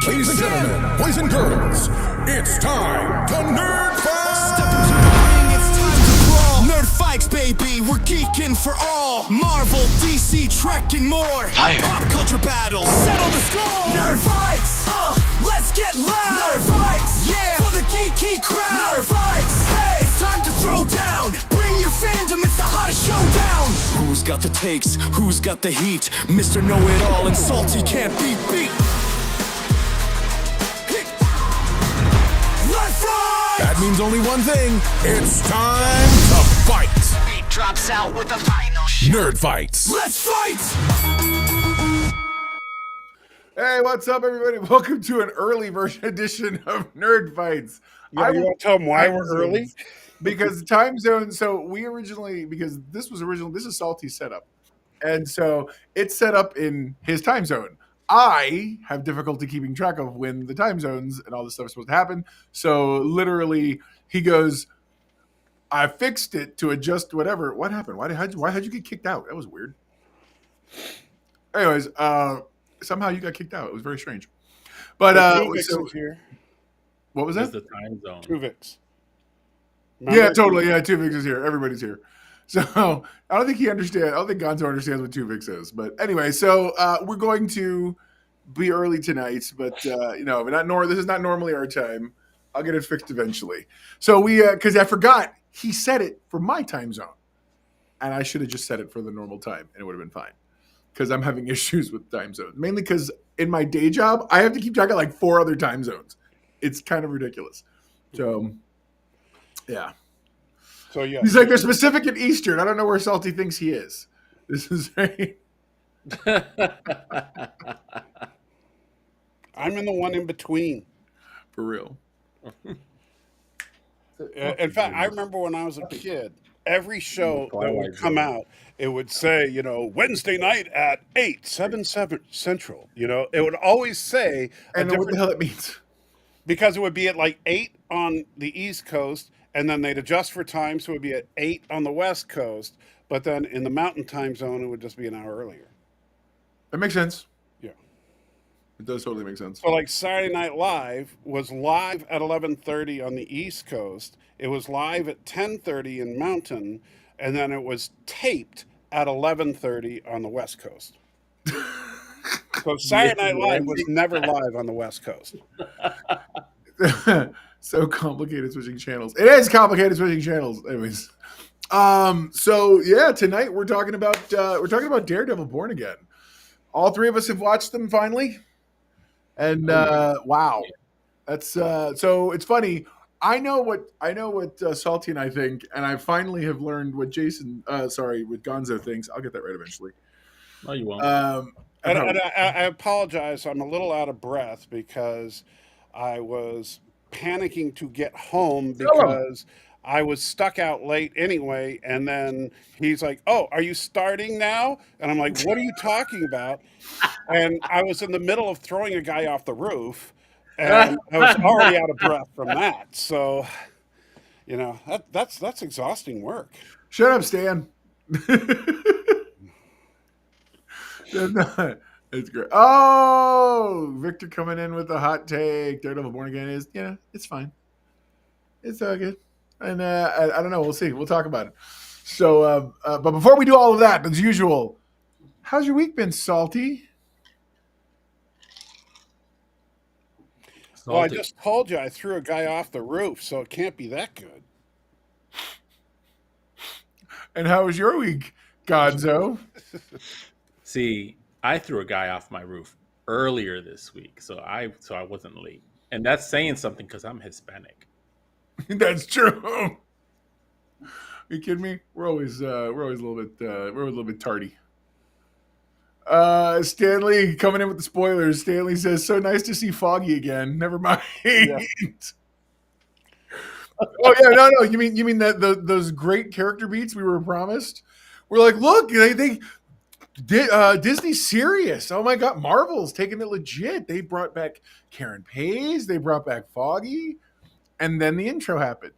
Ladies and gentlemen, boys and girls, it's time to nerd fight! Step into the ring, it's time to brawl. Nerd fights, baby, we're geeking for all. Marvel, DC, Trek, and more. Fire. Pop culture battles, settle the score. Nerd fights, let's get loud. Nerd fights, yeah, for the geeky crowd. Nerd fights, hey, it's time to throw down. Bring your fandom, it's the hottest showdown. Who's got the takes? Who's got the heat? Mr. Know-It-All and Salty can't be beat. That means only one thing. It's time to fight. Beat drops out with the final shot. Nerd fights. Let's fight! Hey, what's up, everybody? Welcome to an early version edition of Nerd Fights. Yeah, you want to tell them why we're early? Because time zone. So we originally, because this is Salty's setup, and so it's set up in his time zone. I have difficulty keeping track of when the time zones and all this stuff is supposed to happen. So literally, he goes, "I fixed it to adjust whatever." What happened? Why had you get kicked out? That was weird. Anyways, somehow you got kicked out. It was very strange. But so, here. What was It's that? the time zone. Tuvix. Yeah, totally. Yeah, Tuvix is here. Everybody's here. So I don't think he understands. I don't think Gonzo understands what Tuvix is. But anyway, so we're going to be early tonight. But this is not normally our time. I'll get it fixed eventually. So because I forgot he set it for my time zone, and I should have just set it for the normal time, and it would have been fine. Because I'm having issues with time zones, mainly because in my day job I have to keep track of like 4 other time zones. It's kind of ridiculous. So, yeah. So yeah, He's like, they're specific in Eastern. I don't know where Salty thinks he is. This is right. I'm in the one in between. For real. In fact, I remember when I was a kid, every show that would come out, it would say, Wednesday night at 7 Central. It would always say, And what the hell it means. because it would be at like 8 on the East Coast, and then they'd adjust for time, so it would be at 8 on the West Coast. But then in the Mountain Time Zone, it would just be an hour earlier. That makes sense. Yeah. It does totally make sense. So like Saturday Night Live was live at 11:30 on the East Coast. It was live at 10:30 in Mountain, and then it was taped at 11:30 on the West Coast. So Saturday Night Live was never live on the West Coast. So complicated switching channels. It is complicated switching channels. Anyways. So yeah, tonight we're talking about Daredevil Born Again. All 3 of us have watched them finally. And wow. That's so it's funny. I know what Salty and I think, and I finally have learned what what Gonzo thinks. I'll get that right eventually. No, you won't. And I apologize. I'm a little out of breath because I was panicking to get home because I was stuck out late anyway. And then he's like, "Oh, are you starting now?" And I'm like, "What are you talking about?" And I was in the middle of throwing a guy off the roof, and I was already out of breath from that. So, that's exhausting work. Shut up, Stan. It's great. Oh, Victor coming in with a hot take. Daredevil Born Again is, it's fine. It's all good. And I don't know. We'll see. We'll talk about it. So, but before we do all of that, as usual, how's your week been, Salty? Well, I just told you I threw a guy off the roof, so it can't be that good. And how was your week, Gonzo? See, I threw a guy off my roof earlier this week, so I wasn't late, and that's saying something because I'm Hispanic. That's true. Are you kidding me? We're always a little bit tardy. Stanley coming in with the spoilers. Stanley says, "So nice to see Foggy again." Never mind. Yeah. Oh yeah, no. You mean that those great character beats we were promised? We're like, look, Disney's serious. Oh my God, Marvel's taking it legit. They brought back Karen Page. They brought back Foggy, and then the intro happened.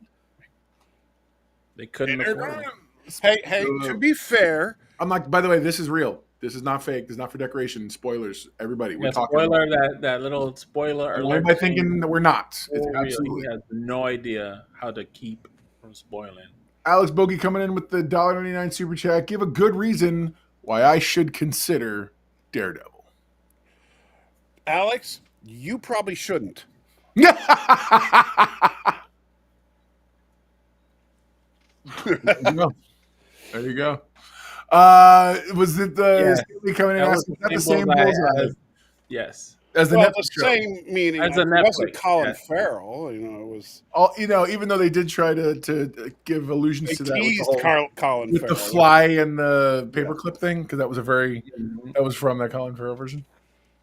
They couldn't afford it. Hey, to be fair, I'm not. By the way, this is real. This is not fake. This is not for decoration. Spoilers, everybody. We're Yeah, talking. spoiler, that little spoiler alert. By thinking that we're not. It's For real, absolutely. he has no idea how to keep from spoiling. Alex Bogey coming in with the $1.99 super chat. Give a good reason why I should consider Daredevil. Alex, you probably shouldn't. There you go. Was it the Stanley coming in asking? Is that the same bullseye? Yes. As the Well, Netflix the show. same meaning. As a It wasn't Netflix, Colin yeah. Farrell. You know, it was. Even though they did try to give allusions They to that teased with Colin the Farrell. fly and the paperclip thing, because that was that was from that Colin Farrell version.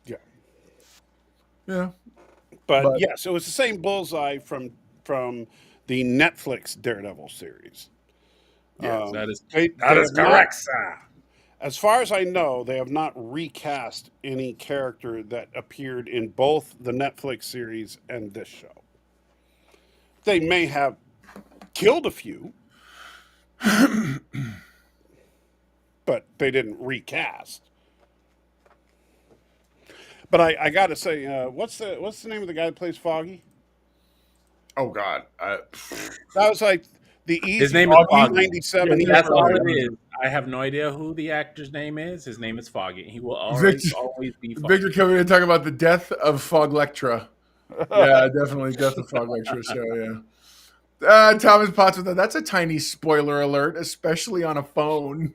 Yeah. Yeah. But yes, it was the same bullseye from the Netflix Daredevil series. Yeah, That is They correct, have not- sir. As far as I know, they have not recast any character that appeared in both the Netflix series and this show. They may have killed a few, but they didn't recast. But I got to say, what's the name of the guy that plays Foggy? Oh God. That was like the easy. His name is Foggy. 97. Yeah, That's all Foggy. it is. I have no idea who the actor's name is. His name is Foggy. He will Victor- always be Foggy. Victor coming in talking about the death of Foglectra. Yeah, definitely death of Foglectra show. Yeah. Thomas Potts with that. That's a tiny spoiler alert, especially on a phone.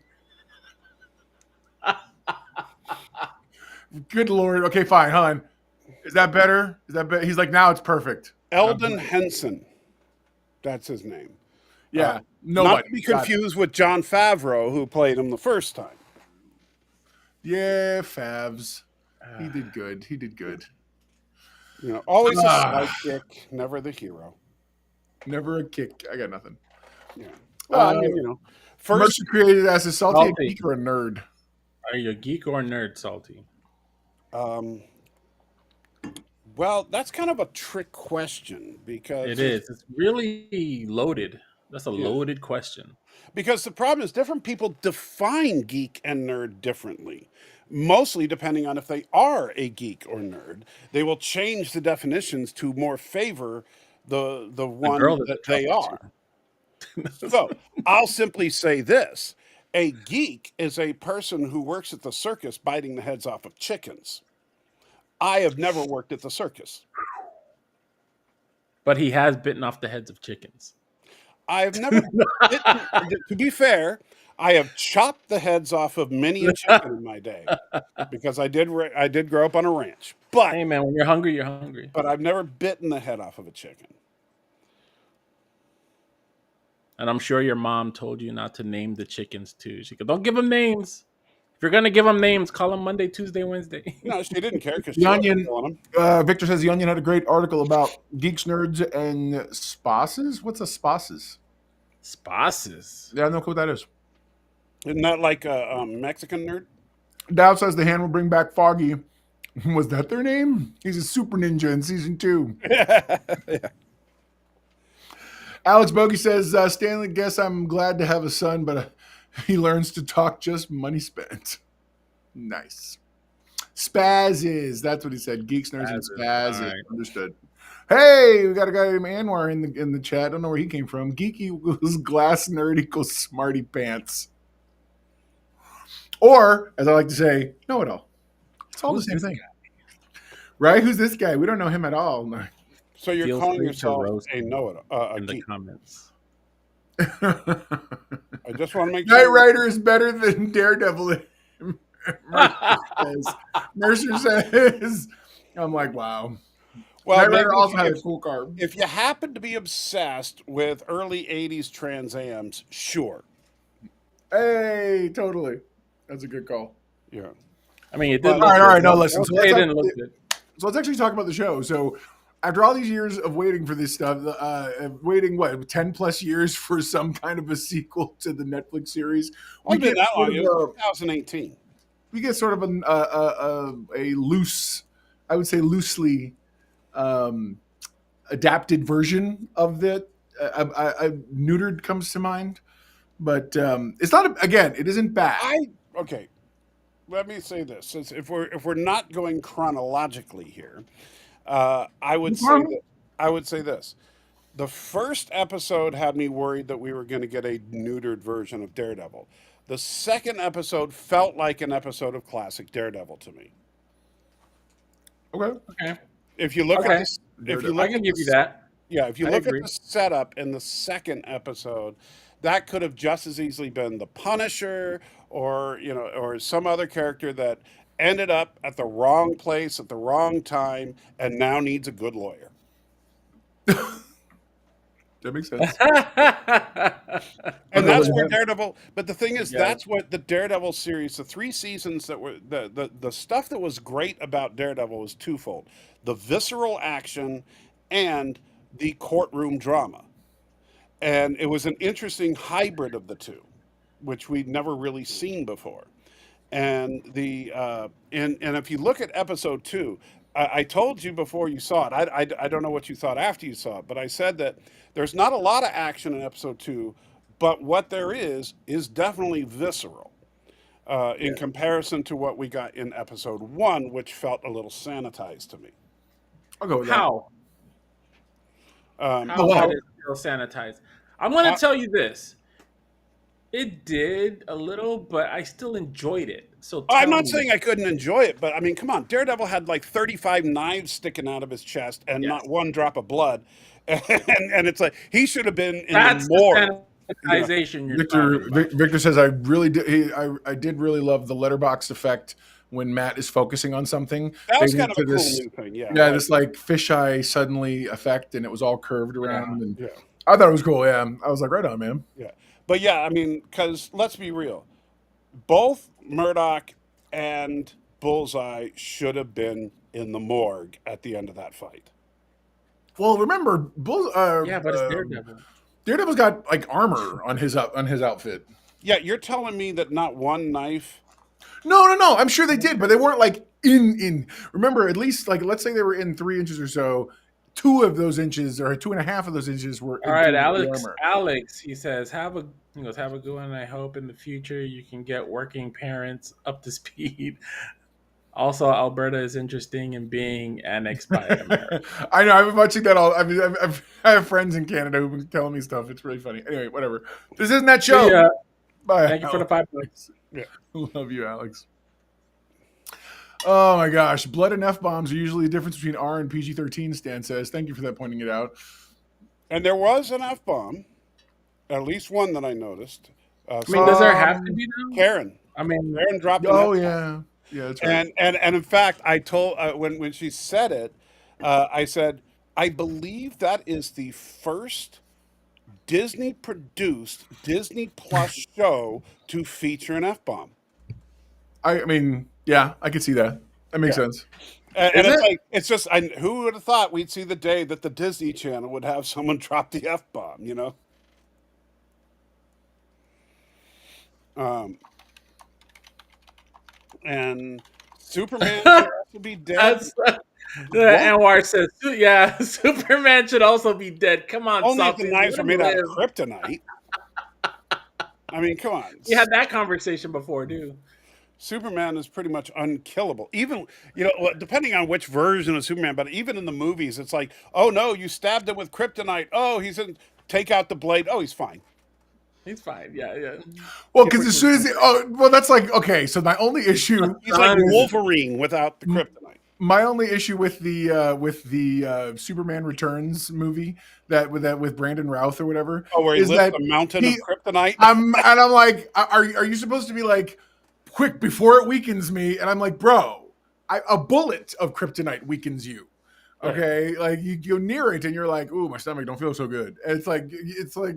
Good Lord. Okay, fine, hon. Is that better? Is that better? He's like, now it's perfect. Eldon Henson. That's his name. Yeah. Not Nobody. to be Got it. confused with Jon Favreau, who played him the first time. Yeah, Favs. He did good. He did good. You know, always a sidekick, never the hero. Never a kick. I got nothing. Yeah. Well, I mean, you know, first Mercer created as a salty, Salty. a geek, or a nerd. Are you a geek or a nerd, Salty? well, that's kind of a trick question because It is. It's really loaded. That's a loaded question. Because the problem is different people define geek and nerd differently. Mostly depending on if they are a geek or nerd, they will change the definitions to more favor the one girl that that's they trouble, are. So I'll simply say this: a geek is a person who works at the circus biting the heads off of chickens. I have never worked at the circus. But he has bitten off the heads of chickens. I have never. To be fair, I have chopped the heads off of many a chicken in my day because I did grow up on a ranch. But Hey, man, when you're hungry, you're hungry. but I've never bitten the head off of a chicken. And I'm sure your mom told you not to name the chickens, too. She goes, don't give them names. If you're going to give them names, call them Monday, Tuesday, Wednesday. No, she didn't care because The Onion. Victor says the Onion had a great article about geeks, nerds, and spasses. What's a spasses? Spasses. Yeah, I don't know what that is. Isn't that like a Mexican nerd? Dow says the hand will bring back Foggy. Was that their name? He's a super ninja in season 2. Alex Bogey says, Stanley, guess I'm glad to have a son, but he learns to talk just money spent. Nice. Spazzes. That's what he said. Geeks, nerds, and spazzes. Right. Understood. Hey, we got a guy named Anwar in the chat. I don't know where he came from. Geek equals glass, nerd equals smarty pants. Or, as I like to say, know it all. It's all the same thing. Right? Who's this guy? We don't know him at all. No. So you're Feel calling free to yourself roast a me know-it-all, a in the geek. comments. I just want to make Knight sure. Rider is better than Daredevil. Mercer says, I'm like, wow. Well, Knight Rider maybe also had a cool car. if you happen to be obsessed with early 80s Trans Ams, sure. Hey, totally. That's a good call. Yeah. I mean, it All did. right, no, listen. So it didn't look good. So let's actually talk about the show. So after all these years of waiting for this stuff, waiting, 10 plus years for some kind of a sequel to the Netflix series, Well, been that long. sort It of was 2018. we get sort of a loose, I would say loosely adapted version of the neutered comes to mind, but it's not. Again, it isn't bad. Okay. let me say this: since if we're not going chronologically here, I would say that I would say this: the first episode had me worried that we were going to get a neutered version of Daredevil. The second episode felt like an episode of classic Daredevil to me. Okay. Okay. If you look Okay. at this, if you look I can at give this, you that. yeah, if you I look agree. at the setup in the second episode, that could have just as easily been the Punisher or or some other character that ended up at the wrong place at the wrong time and now needs a good lawyer. That makes sense. And that's where Daredevil. But the thing is, Yeah. that's what the Daredevil series, the 3 seasons that were the stuff that was great about Daredevil was twofold: the visceral action and the courtroom drama. And it was an interesting hybrid of the two, which we'd never really seen before. And and if you look at episode 2, I told you before you saw it. I don't know what you thought after you saw it, but I said that there's not a lot of action in episode 2, but what there is definitely visceral in comparison to what we got in episode 1, which felt a little sanitized to me. I'll go with that. How? How well- did it feel sanitized? I'm going to tell you this. It did a little, but I still enjoyed it. So I'm tell not me. saying I couldn't enjoy it, but I mean, come on. Daredevil had like 35 knives sticking out of his chest and Yes. not one drop of blood. And it's like, he should have been in That's the morgue. the sanitization you're talking about. Victor says I really did. I did really love the letterbox effect when Matt is focusing on something. That was They kind went of a to cool this, new thing. Yeah. yeah, this like fisheye suddenly effect, and it was all curved around. And Yeah. I thought it was cool. Yeah, I was like, right on, man. Yeah. But yeah, I mean, because let's be real. Both Murdoch and Bullseye should have been in the morgue at the end of that fight. Well, remember, Yeah, but it's Daredevil. Daredevil's got like armor on his outfit. Yeah, you're telling me that not one knife. No. I'm sure they did, but they weren't like in. Remember, at least like let's say they were in 3 inches or so. 2 of those inches or 2.5 of those inches were. All right, into the Alex. armor. Alex, he says, have a good one. I hope in the future you can get working parents up to speed. Also, Alberta is interesting in being annexed by America. I know. I've been watching that all. I mean, I have friends in Canada who've been telling me stuff. It's really funny. Anyway, whatever. This isn't that show. Yeah. Bye. Thank you for the $5. Yeah. Love you, Alex. Oh my gosh, blood and F-bombs are usually the difference between R and PG-13. Stan says, "Thank you for that pointing it out." And there was an F-bomb, at least one that I noticed. I mean, does there have to be now? Karen. I mean, Karen dropped an Oh F-bomb. yeah, that's right. And in fact, I told when she said it, I said, I believe that is the first Disney produced Disney Plus show to feature an F-bomb. I mean, yeah, I could see that. That makes sense. And Is it's it? like, it's just, who would have thought we'd see the day that the Disney Channel would have someone drop the F-bomb, you know? And Superman should also be dead. that's Anwar says, yeah, Superman should also be dead. Come on, Only if Salty, the knives let were him made out of live. kryptonite. I mean, come on. We had that conversation before, too. Superman is pretty much unkillable. Even, depending on which version of Superman, but even in the movies, it's like, oh no, you stabbed him with kryptonite. Oh, take out the blade. Oh, he's fine. He's fine. Yeah. Well, because as soon as that's like okay. So my only issue, He's like Wolverine without the kryptonite. my only issue with the Superman Returns movie with Brandon Routh or whatever. Oh, where he is lifts that a mountain of kryptonite. I'm like, are you supposed to be like quick before it weakens me? And I'm like, bro, a bullet of kryptonite weakens you. Okay, like you go near it and you're like, ooh, my stomach don't feel so good. And it's like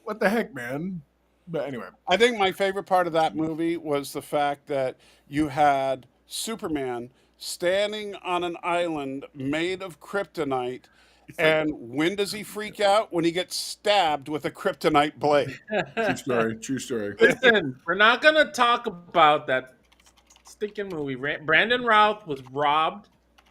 what the heck, man? But anyway, I think my favorite part of that movie was the fact that you had Superman standing on an island made of kryptonite. And when does he freak out? When he gets stabbed with a kryptonite blade. true story. Listen, we're not going to talk about that stinking movie. Brandon Routh was robbed.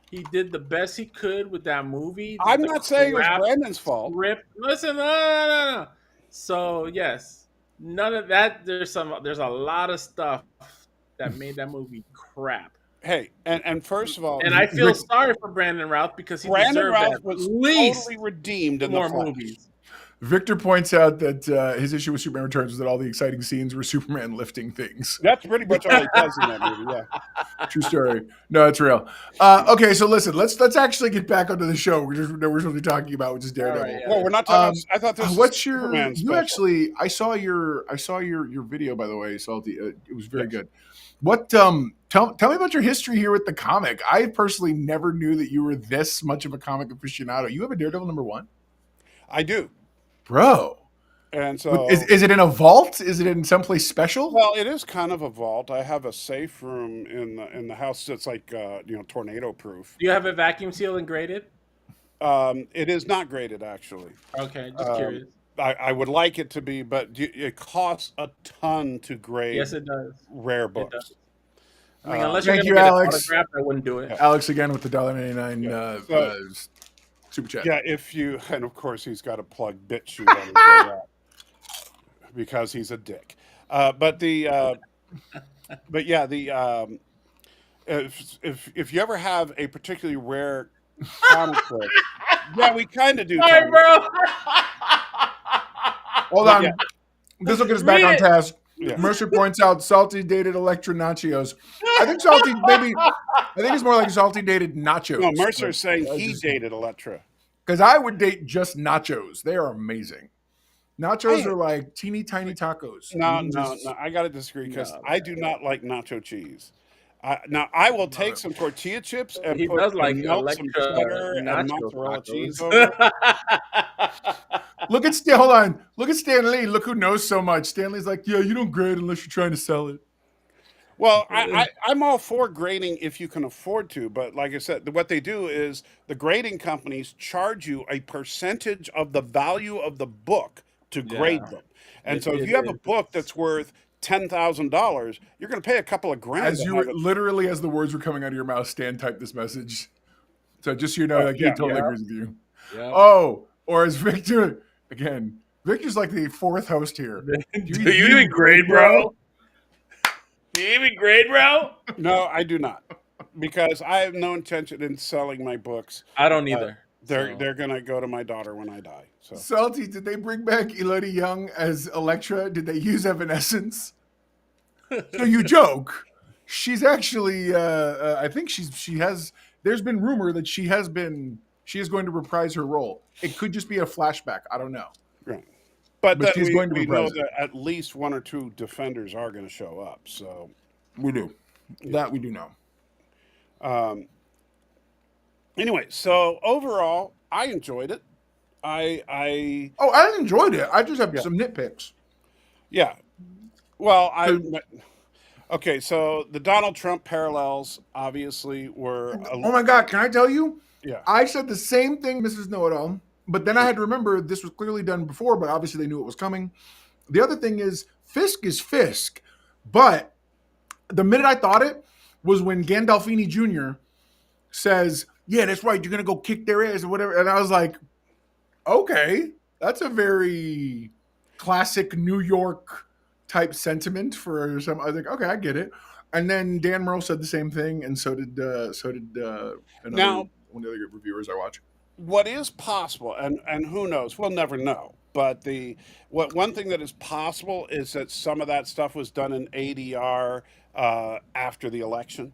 He did the best he could with that movie. I'm not saying it was Brandon's fault. Listen, no. So yes, none of that. There's a lot of stuff that made that movie crap. Hey, and first of all, And I feel sorry for Brandon Routh because he Brandon deserved Routh at was least totally redeemed in the more Flash. movies. Victor points out that his issue with Superman Returns was that all the exciting scenes were Superman lifting things. That's pretty much all he does in that movie. Yeah. True story. No, it's real. Okay, so listen, let's actually get back onto the show. We're supposed to be talking about, which is Daredevil. Right, yeah. Well, we're not talking. I thought this was What's your? Superman You special. actually, I saw your video, by the way, Salty. It was very good. What? Tell me about your history here with the comic. I personally never knew that you were this much of a comic aficionado. You have a Daredevil #1? I do, bro. And so, is it in a vault? Is it in someplace special? Well, it is kind of a vault. I have a safe room in the house that's like tornado proof. Do you have it vacuum sealed and graded? It is not graded, actually. Okay, just curious. I would like it to be, but it costs a ton to grade. Yes, it does. Rare It books. does. I mean, unless Thank you're you, going to get Alex. it autographed, I wouldn't do it. Alex again with the $1.99 super chat. Yeah, and of course he's got to plug BitChute on his way out because he's a dick. But if you ever have a particularly rare comic book, yeah, we kind of do. Sorry, bro. Hold on. Yeah. This will get us back on task. Yeah. Mercer points out Salty dated Electra Nachos. I think Salty it's more like Salty dated Nachos. No, Mercer's saying he dated Electra. Because I would date just nachos. They are amazing. Nachos are like teeny tiny tacos. No, I got to disagree because I do not like nacho cheese. Now I will take some tortilla chips and He put does like melt some Electra cheddar and nacho mozzarella tacos. cheese over it. Hold on. Look at Stan Lee. Look who knows so much. Stan Lee's like, yeah, you don't grade unless you're trying to sell it. Well, I'm all for grading if you can afford to, but like I said, what they do is the grading companies charge you a percentage of the value of the book to grade them. And so if you have a book that's worth $10,000, you're going to pay a couple of grand. As the words were coming out of your mouth, Stan typed this message. So just so you know, he totally agrees with you. Yeah. Oh, or as Victor, again, Victor's like the fourth host here. Do you even grade, bro? Do you even grade, bro? No, I do not, because I have no intention in selling my books. I don't either. They're gonna go to my daughter when I die. So Salty, did they bring back Elodie Young as Electra? Did they use Evanescence? So you joke. She's actually, I think she has. There's been rumor that she is going to reprise her role. It could just be a flashback. I don't know. right. But she's going to we know reprise it. that at least one or two Defenders are going to show up. So We do. That we do know. anyway, so overall, I enjoyed it. I enjoyed it. I just have some nitpicks. yeah. Well, okay. So the Donald Trump parallels obviously were. Oh my God! Can I tell you? Yeah. I said the same thing, Mrs. Know-It-All, but then I had to remember this was clearly done before, but obviously they knew it was coming. The other thing is Fisk is Fisk, but the minute I thought it was when Gandolfini Jr. says, "Yeah, that's right. You're gonna go kick their ass or whatever," and I was like, "Okay, that's a very classic New York type sentiment for some." I was like, "Okay, I get it." And then Dan Merle said the same thing, and so did one of the other reviewers I watch. What is possible, and who knows? We'll never know. But one thing that is possible is that some of that stuff was done in ADR after the election,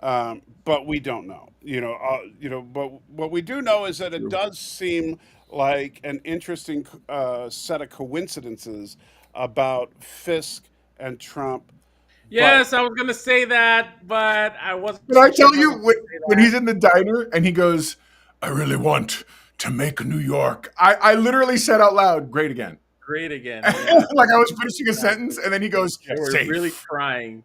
but we don't know. But what we do know is that it does seem like an interesting set of coincidences about Fisk and Trump. Yes, I was gonna say that, but I wasn't. Did I tell you when he's in the diner and he goes, "I really want to make New York." I literally said out loud, "Great again." Great again. Yeah. Like I was finishing a sentence, and then he goes, They were "Safe." really crying.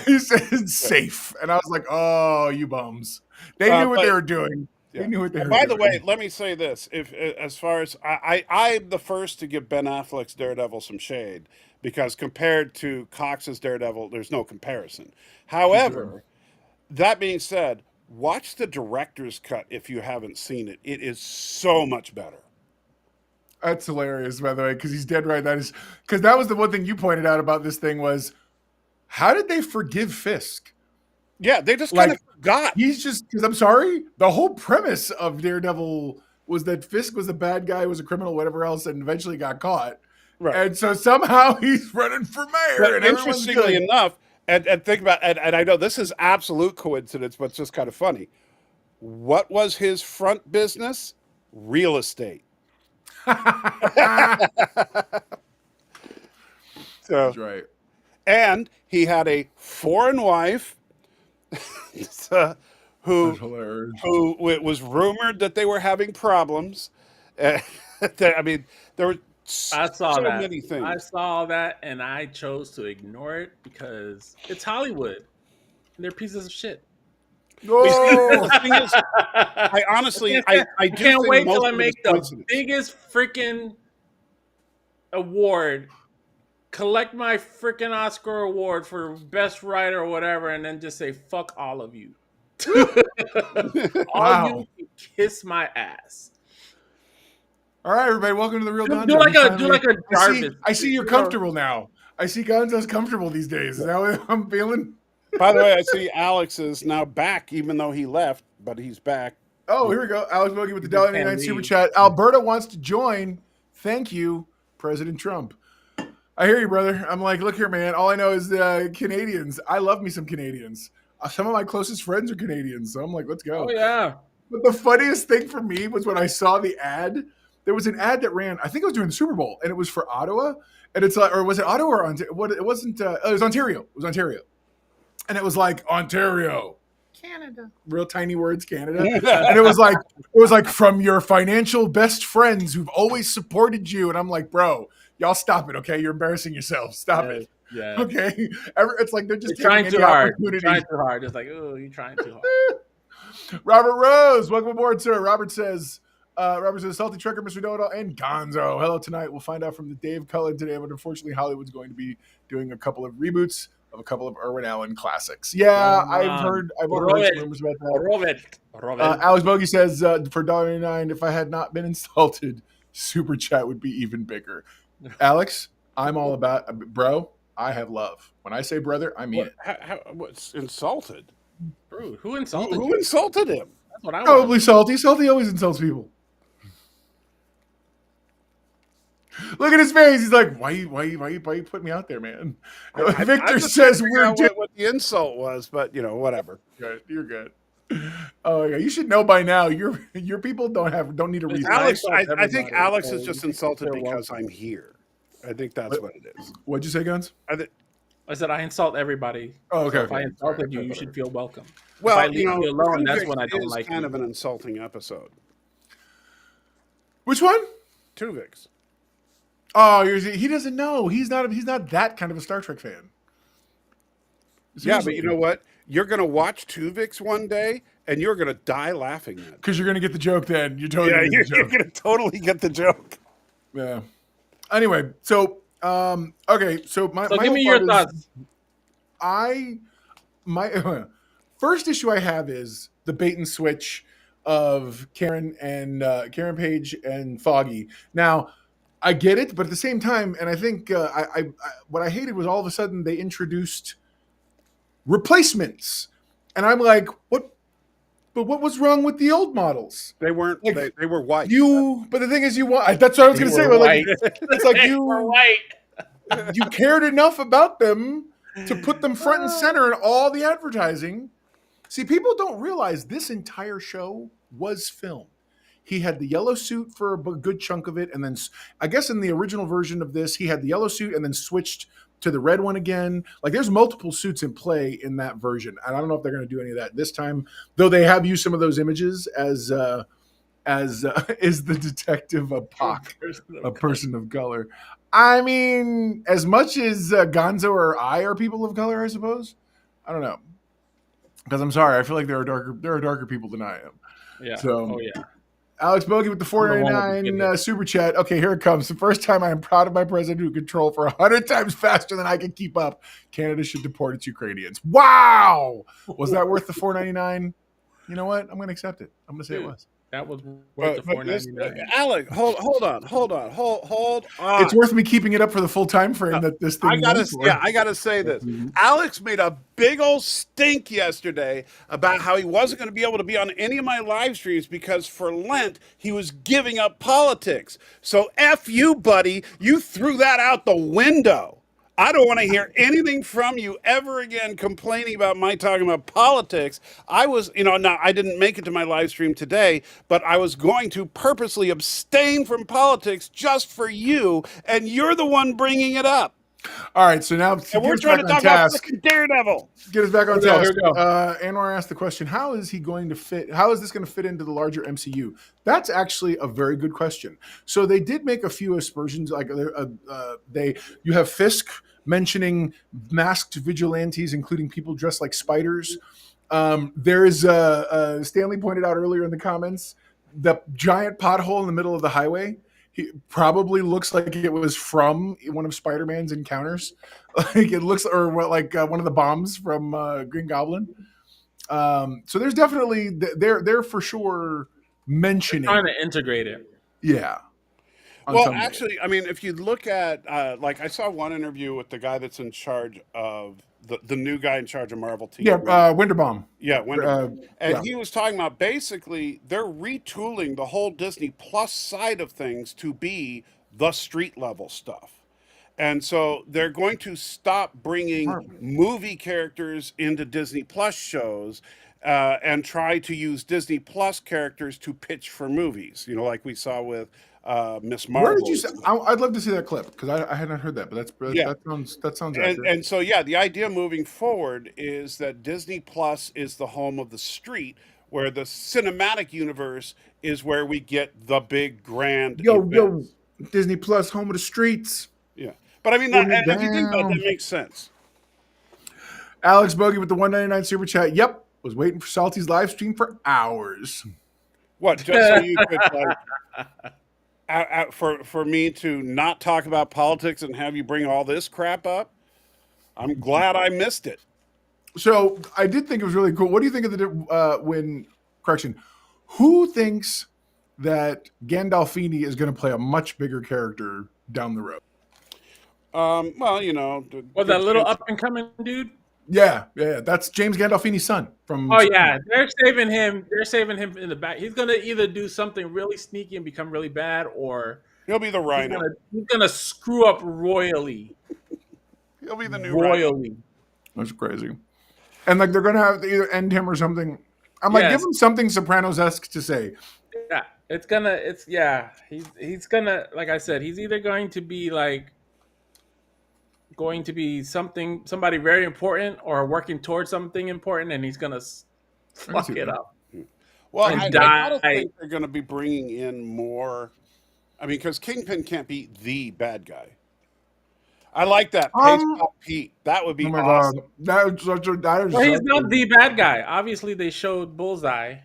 He said, "Safe," and I was like, "Oh, you bums!" They knew what they were doing. They knew what they were doing. By the way, let me say this: as far as I'm the first to give Ben Affleck's Daredevil some shade, because compared to Cox's Daredevil, there's no comparison. However, that being said, watch the director's cut if you haven't seen it. It is so much better. That's hilarious, by the way, because he's dead right. That was the one thing you pointed out about this thing was how did they forgive Fisk? Yeah, they just kind of forgot. He's just, because I'm sorry, the whole premise of Daredevil was that Fisk was the bad guy, was a criminal, whatever else, and eventually got caught. Right. And so somehow he's running for mayor. But and interestingly enough, and think about, and I know this is absolute coincidence, but it's just kind of funny. What was his front business? Real estate. So, That's right. and he had a foreign wife who it was rumored that they were having problems. I mean, there were many things. I saw that, and I chose to ignore it because it's Hollywood. And they're pieces of shit. Oh. The thing is, I honestly, I can't wait till I make the biggest freaking award. Collect my freaking Oscar award for best writer or whatever, and then just say fuck all of you. All you can kiss my ass. All right, everybody, welcome to the Real Gonzo. Do like a Jarvis. I see you're comfortable now. I see Gonzo's comfortable these days. Is that what I'm feeling? By the way, I see Alex is now back, even though he left, but he's back. Oh, here we go. Alex Bogey with the $1.99 super chat. Alberta wants to join. Thank you, President Trump. I hear you, brother. I'm like, look here, man. All I know is Canadians. I love me some Canadians. Some of my closest friends are Canadians, so I'm like, let's go. Oh, yeah. But the funniest thing for me was when I saw the ad. There was an ad that ran, I think it was during the Super Bowl, and it was for Ottawa. And it's like, or was it Ottawa or Ontario? What? It wasn't. It was Ontario. It was Ontario. And it was like Ontario, Canada, real tiny words, Canada. And it was like from your financial best friends who've always supported you. And I'm like, bro, y'all stop it, okay? You're embarrassing yourself. Stop it. Yeah. Okay. It's like they're just trying too hard. Trying too hard. It's like, oh, you're trying too hard. Robert Rose, welcome aboard, sir. Robert says, Salty Trucker, Mr. Dodo, and Gonzo. Hello tonight. We'll find out from the Dave Cullen today, but unfortunately, Hollywood's going to be doing a couple of reboots of a couple of Irwin Allen classics. Yeah, I've heard some rumors about that. Alex Bogey says, for $1.99, if I had not been insulted, Super Chat would be even bigger. Alex, I'm all about, bro, I have love. When I say brother, I mean it. What's insulted? Bro, who insulted Who insulted him? That's what I Probably want. Salty. Salty always insults people. Look at his face. He's like, why you put me out there, man? Victor says we're what the insult was, but whatever. You're good. Oh yeah, you should know by now. Your people don't need a reason. Alex, I think Alex is just insulted because I'm here. I think that's what it is. What'd you say, Guns? I said I insult everybody. Oh, okay. So if I insulted you, you should feel welcome. Well, if I leave you alone, that's when I don't like kind of an insulting episode. Which one? Tuvix. Oh, he doesn't know. He's not that kind of a Star Trek fan. Seriously. Yeah, but you know what? You're going to watch Tuvix one day, and you're going to die laughing at it. Because you're going to get the joke then. You're going to totally get the joke. Yeah. Anyway, so okay, so give me your thoughts. My first issue I have is the bait and switch of Karen Page and Foggy. Now, I get it, but at the same time, and I think what I hated was all of a sudden they introduced replacements, and I'm like, what? But what was wrong with the old models? They weren't. Like, they were white. But the thing is, that's what I was going to say. Like, it's like you were white. You cared enough about them to put them front and center in all the advertising. See, people don't realize this entire show was filmed. He had the yellow suit for a good chunk of it, and then I guess in the original version of this, he had the yellow suit and then switched to the red one again. Like, there's multiple suits in play in that version, and I don't know if they're going to do any of that this time, though they have used some of those images as is the detective a person of color. I mean, as much as Gonzo or I are people of color, I suppose. I don't know, because I'm sorry, I feel like there are darker people than I am. Yeah. So, oh yeah. Alex Bogey with the $4.99 super chat. Okay, here it comes. The first time I am proud of my president who control for 100 times faster than I can keep up. Canada should deport its Ukrainians. Wow! Was that worth the $4.99? You know what? I'm going to accept it. I'm going to say it was. That was worth the $4.99. Alex, hold on. It's worth me keeping it up for the full time frame that this thing runs for. I gotta say this. Alex made a big old stink yesterday about how he wasn't going to be able to be on any of my live streams because for Lent he was giving up politics. So F you, buddy. You threw that out the window. I don't want to hear anything from you ever again complaining about my talking about politics. I was, now I didn't make it to my live stream today, but I was going to purposely abstain from politics just for you, and you're the one bringing it up. All right, so now we're trying to talk about Daredevil. Get us back on task. Here we go. Anwar asked the question: How is this going to fit into the larger MCU? That's actually a very good question. So they did make a few aspersions, like you have Fisk mentioning masked vigilantes, including people dressed like spiders. There is Stanley pointed out earlier in the comments the giant pothole in the middle of the highway. He probably looks like it was from one of Spider-Man's encounters. Like it looks, or like one of the bombs from Green Goblin. So there's definitely they're for sure mentioning They're trying to integrate it. Yeah. Well, actually, I mean, if you look at like I saw one interview with the guy that's in charge of the new guy in charge of Marvel TV. Yeah, Winterbaum. Yeah, Winterbaum. And he was talking about basically they're retooling the whole Disney Plus side of things to be the street level stuff. And so they're going to stop bringing movie characters into Disney Plus shows and try to use Disney Plus characters to pitch for movies, like we saw with Miss Marvel. Where did you say? I'd love to see that clip because I had not heard that, but that sounds accurate. And so the idea moving forward is that Disney Plus is the home of the street, where the cinematic universe is where we get the big grand events. Disney Plus, home of the streets. Yeah, but I mean, if you think about it, that makes sense. Alex Bogey with the $1.99 super chat. Yep, was waiting for Salty's live stream for hours. What? Just so you could for me to not talk about politics and have you bring all this crap up? I'm glad I missed it. So I did think it was really cool. What do you think of who thinks that Gandolfini is going to play a much bigger character down the road? Well, that little up and coming dude? Yeah. That's James Gandolfini's son from. Oh yeah, they're saving him. They're saving him in the back. He's gonna either do something really sneaky and become really bad, or he'll be the Rhino. He's gonna screw up royally. He'll be the new royally. Rhino. That's crazy. And like they're gonna have to either end him or something. I'm like, give him something Sopranos-esque to say. Yeah, he's gonna, like I said, he's either going to be somebody very important or working towards something important, and he's gonna fuck it up. Well, I don't think they're going to be bringing in more. I mean, because Kingpin can't be the bad guy. I like that. Pace Pop Pete. That would be awesome. He's not the bad guy. Obviously, they showed Bullseye.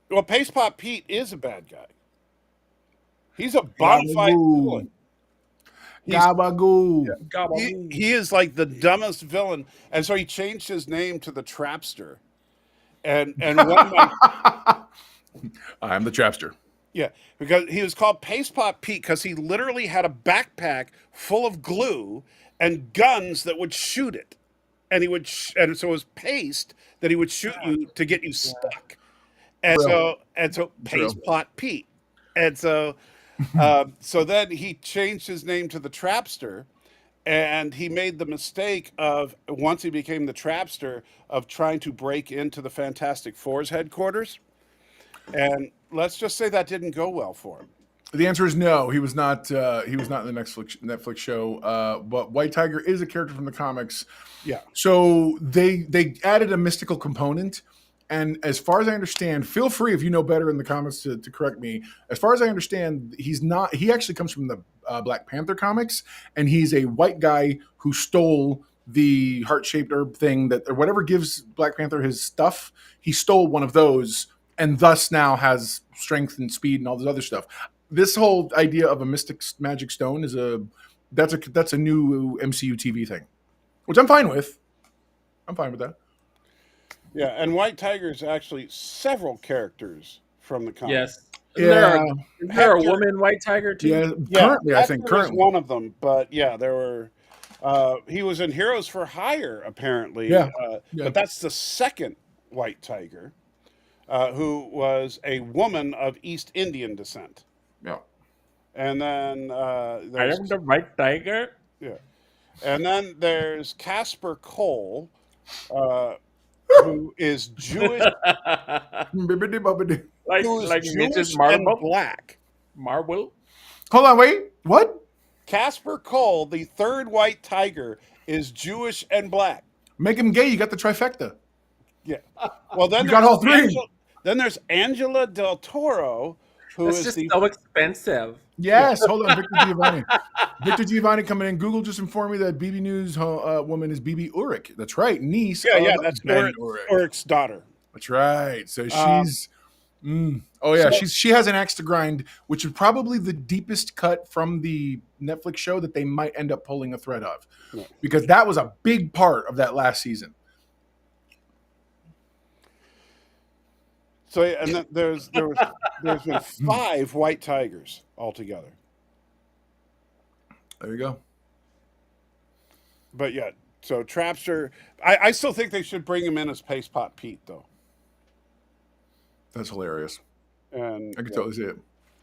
Well, Pace Pop Pete is a bad guy. He's a bona fide villain. Gabagoo. He is like the dumbest villain, and so he changed his name to the Trapster. And one of my, I'm the Trapster. Yeah, because he was called Pace Pop Pete because he literally had a backpack full of glue and guns that would shoot it, and he would, and so it was paste that he would shoot you to get you stuck, and so Pace Pop Pete, and so so then he changed his name to the Trapster. And he made the mistake of, once he became the Trapster, of trying to break into the Fantastic Four's headquarters. And let's just say that didn't go well for him. The answer is no. He was not. He was not in the Netflix show. But White Tiger is a character from the comics. Yeah. So they added a mystical component. And as far as I understand, feel free if you know better in the comments to correct me. As far as I understand, he's not. He actually comes from the Black Panther comics, and he's a white guy who stole the heart-shaped herb thing or whatever gives Black Panther his stuff. He stole one of those, and thus now has strength and speed and all this other stuff. This whole idea of a mystic magic stone that's a new MCU TV thing, which I'm fine with. I'm fine with that. Yeah, and White Tiger is actually several characters from the comic. Yes. Yeah. Is there a Hector- woman white tiger too? Yeah. Yeah, Currently, I think Hector is currently. one of them, but yeah, there were. He was in Heroes for Hire, apparently. Yeah. But that's the second white tiger, who was a woman of East Indian descent. Yeah. And then I there's am the white tiger. yeah, and then there's Casper Cole, who is Jewish, Bibbidi-bobbidi. who is like Jewish Mitch's and Marvel. black. Marvel. Hold on, wait. What? Casper Cole, the third white tiger, is Jewish and black. Make him gay. You got the trifecta. Yeah. Well, then You got there's all three. then there's Angela Del Toro, who It's is just the so expensive. Yes. Hold on, Victor Giovanni. Victor Giovanni coming in. Google just informed me that BB News woman is BB Urich. That's right. Niece. yeah, of that's Ben Urich. Urich's daughter. That's right. So she's. Oh yeah, So- she has an axe to grind, which is probably the deepest cut from the Netflix show that they might end up pulling a thread of, Yeah. because that was a big part of that last season. So and then there's been 5 white tigers altogether. There you go. But yeah, so Trapster, I still think they should bring him in as Pace Pot Pete though. That's hilarious. And I can totally see it.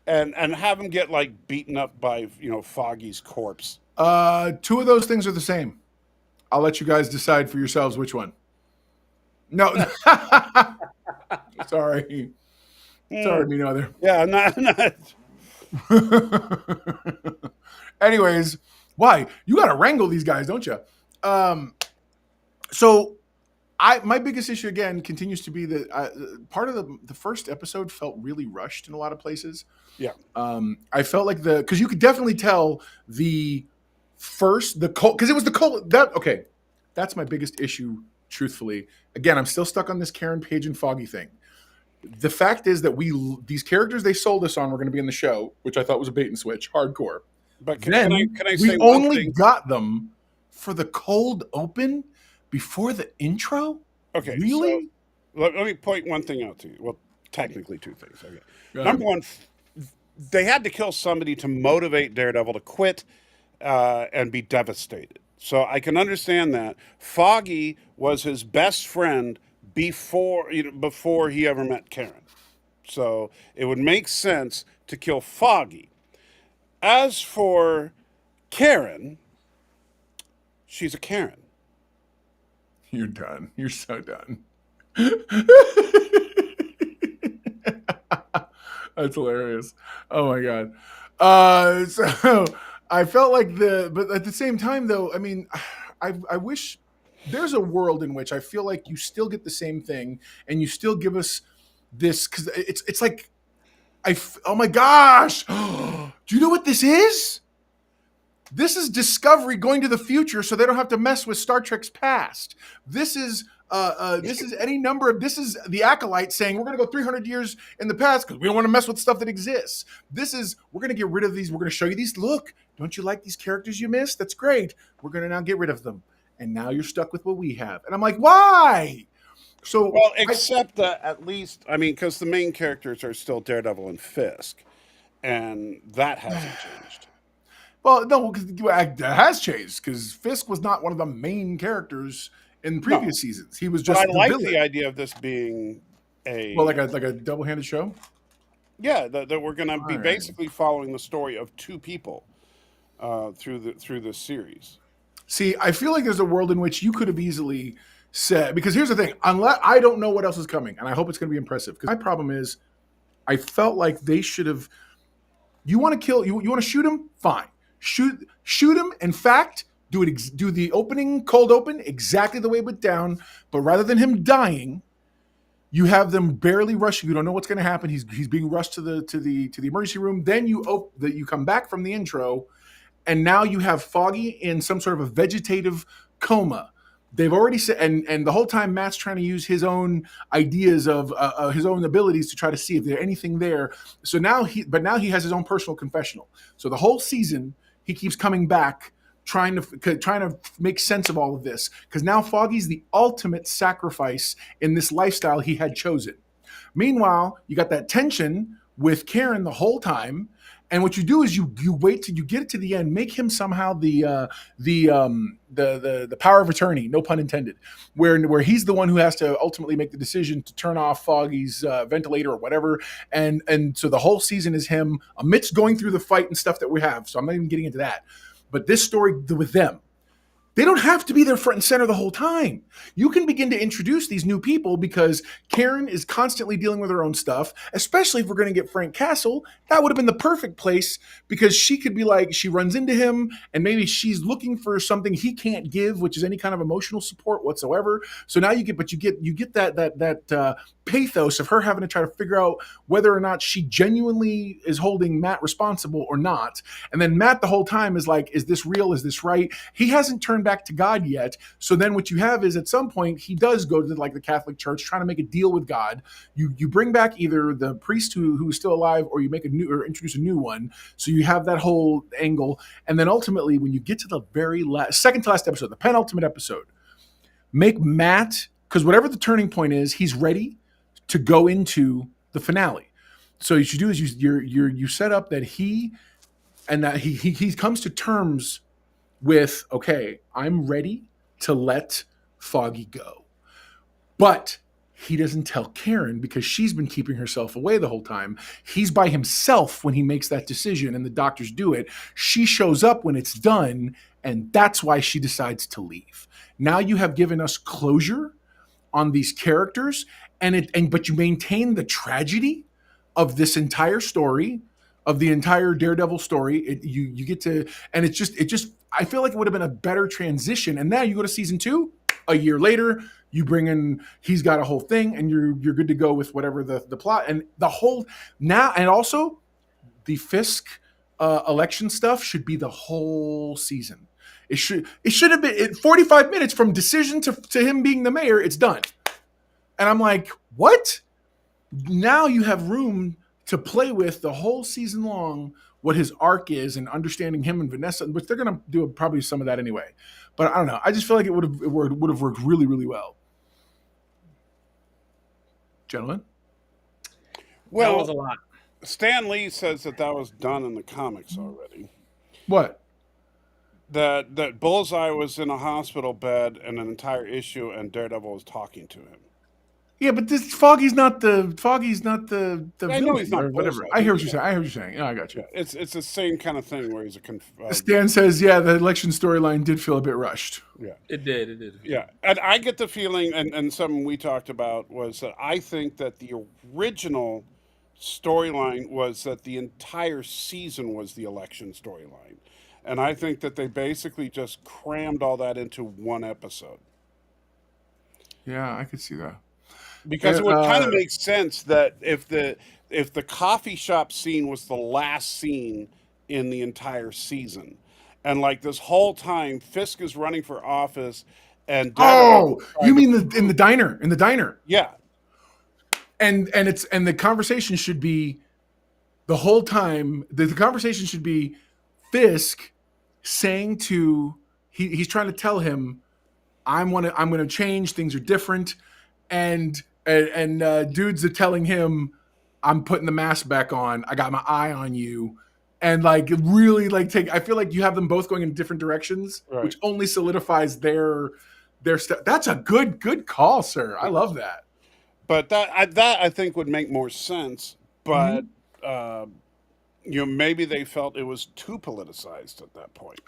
and have him get like beaten up by Foggy's corpse. 2 of those things are the same. I'll let you guys decide for yourselves which one. No. Sorry. Sorry, me neither. Yeah, I'm not. Anyways, why? You got to wrangle these guys, don't you? So my biggest issue again continues to be that part of the first episode felt really rushed in a lot of places. Yeah. I felt like because you could definitely tell the cold, because it was the cold. That's my biggest issue. Truthfully, again, I'm still stuck on this Karen Page and Foggy thing. The fact is that these characters they sold us on were going to be in the show, which I thought was a bait and switch, hardcore. But can I We say one only thing? got them for the cold open before the intro. Okay, Really? So let me point one thing out to you. Well, technically 2 things. Okay. Go Number one, they had to kill somebody to motivate Daredevil to quit and be devastated. So I can understand that. Foggy was his best friend before he ever met Karen. So it would make sense to kill Foggy. As for Karen, she's a Karen. You're done. You're so done. That's hilarious. Oh my god. So I felt like but at the same time though, I mean, I wish there's a world in which I feel like you still get the same thing and you still give us this, because it's like oh my gosh. Do you know what this is? This is Discovery going to the future so they don't have to mess with Star Trek's past. This is any number of, this is the Acolyte saying we're going to go 300 years in the past because we don't want to mess with stuff that exists. We're going to get rid of these. We're going to show you these. Look, don't you like these characters you missed? That's great. We're going to now get rid of them. And now you're stuck with what we have. And I'm like, why? So, well, except at least, I mean, because the main characters are still Daredevil and Fisk, and that hasn't changed. Well, no, that has changed because Fisk was not one of the main characters in previous seasons. He was just. But I like villain. the idea of this being like a double-handed show. Yeah, that we're going to be basically following the story of 2 people through this series. See, I feel like there's a world in which you could have easily said, because here's the thing, unless I don't know what else is coming, and I hope it's going to be impressive. Because my problem is, I felt like they should have. You want to kill? You want to shoot him? Fine. Shoot him. In fact, do the cold open exactly the way it went down. But rather than him dying, you have them barely rushing. You don't know what's going to happen. He's being rushed to the emergency room. Then you come back from the intro, and now you have Foggy in some sort of a vegetative coma. They've already said, and the whole time Matt's trying to use his own ideas of his own abilities to try to see if there's anything there. So now he has his own personal confessional. So the whole season he keeps coming back, trying to make sense of all of this, because now Foggy's the ultimate sacrifice in this lifestyle he had chosen. Meanwhile, you got that tension with Karen the whole time. And what you do is you wait till you get it to the end, make him somehow the power of attorney, no pun intended, where he's the one who has to ultimately make the decision to turn off Foggy's ventilator or whatever. And so the whole season is him amidst going through the fight and stuff that we have. So I'm not even getting into that. But this story with them, they don't have to be there front and center the whole time. You can begin to introduce these new people because Karen is constantly dealing with her own stuff, especially if we're going to get Frank Castle. That would have been the perfect place because she could be like, she runs into him and maybe she's looking for something he can't give, which is any kind of emotional support whatsoever. So now you get that pathos of her having to try to figure out whether or not she genuinely is holding Matt responsible or not. And then Matt the whole time is like, is this real? Is this right? He hasn't turned back to God yet. So then what you have is at some point he does go to like the Catholic Church trying to make a deal with God. You bring back either the priest who is still alive or you make a new or introduce a new one. So you have that whole angle. And then ultimately when you get to the very second to last episode, the penultimate episode, make Matt, because whatever the turning point is, he's ready to go into the finale. So what you do is you set up that he comes to terms with, okay, I'm ready to let Foggy go. But he doesn't tell Karen because she's been keeping herself away the whole time. He's by himself when he makes that decision and the doctors do it. She shows up when it's done, and that's why she decides to leave. Now you have given us closure on these characters, but you maintain the tragedy of this entire story, of the entire Daredevil story. You get to, and it just I feel like it would have been a better transition. And now you go to season 2, a year later, you bring in, he's got a whole thing, and you're good to go with whatever the plot and the whole now. And also, the Fisk election stuff should be the whole season. It should have been 45 minutes from decision to him being the mayor. It's done. And I'm like, what? Now you have room to play with the whole season long, what his arc is and understanding him and Vanessa, which they're going to do probably some of that anyway. But I don't know. I just feel like it would have worked really, really well. Gentlemen? Well, that was a lot. Stan Lee says that was done in the comics already. What? That Bullseye was in a hospital bed and an entire issue, and Daredevil was talking to him. Yeah, but Foggy's not the I know he's not or whatever. Bullseye. I hear what you're saying. Yeah, I got you. Yeah, it's the same kind of thing where he's Stan says, yeah, the election storyline did feel a bit rushed. Yeah, It did. yeah, and I get the feeling, and something we talked about was that I think that the original storyline was that the entire season was the election storyline, and I think that they basically just crammed all that into one episode. Yeah, I could see that. Because it would kind of make sense that if the coffee shop scene was the last scene in the entire season, and like this whole time Fisk is running for office, and you mean in the diner? Yeah, and the conversation should be the whole time. The conversation should be Fisk saying to he's trying to tell him, I'm going to change. Things are different, and dudes are telling him, I'm putting the mask back on. I got my eye on you. And like really like I feel like you have them both going in different directions, right, which only solidifies their stuff. That's a good call, sir. I love that. But that I think would make more sense. But maybe they felt it was too politicized at that point.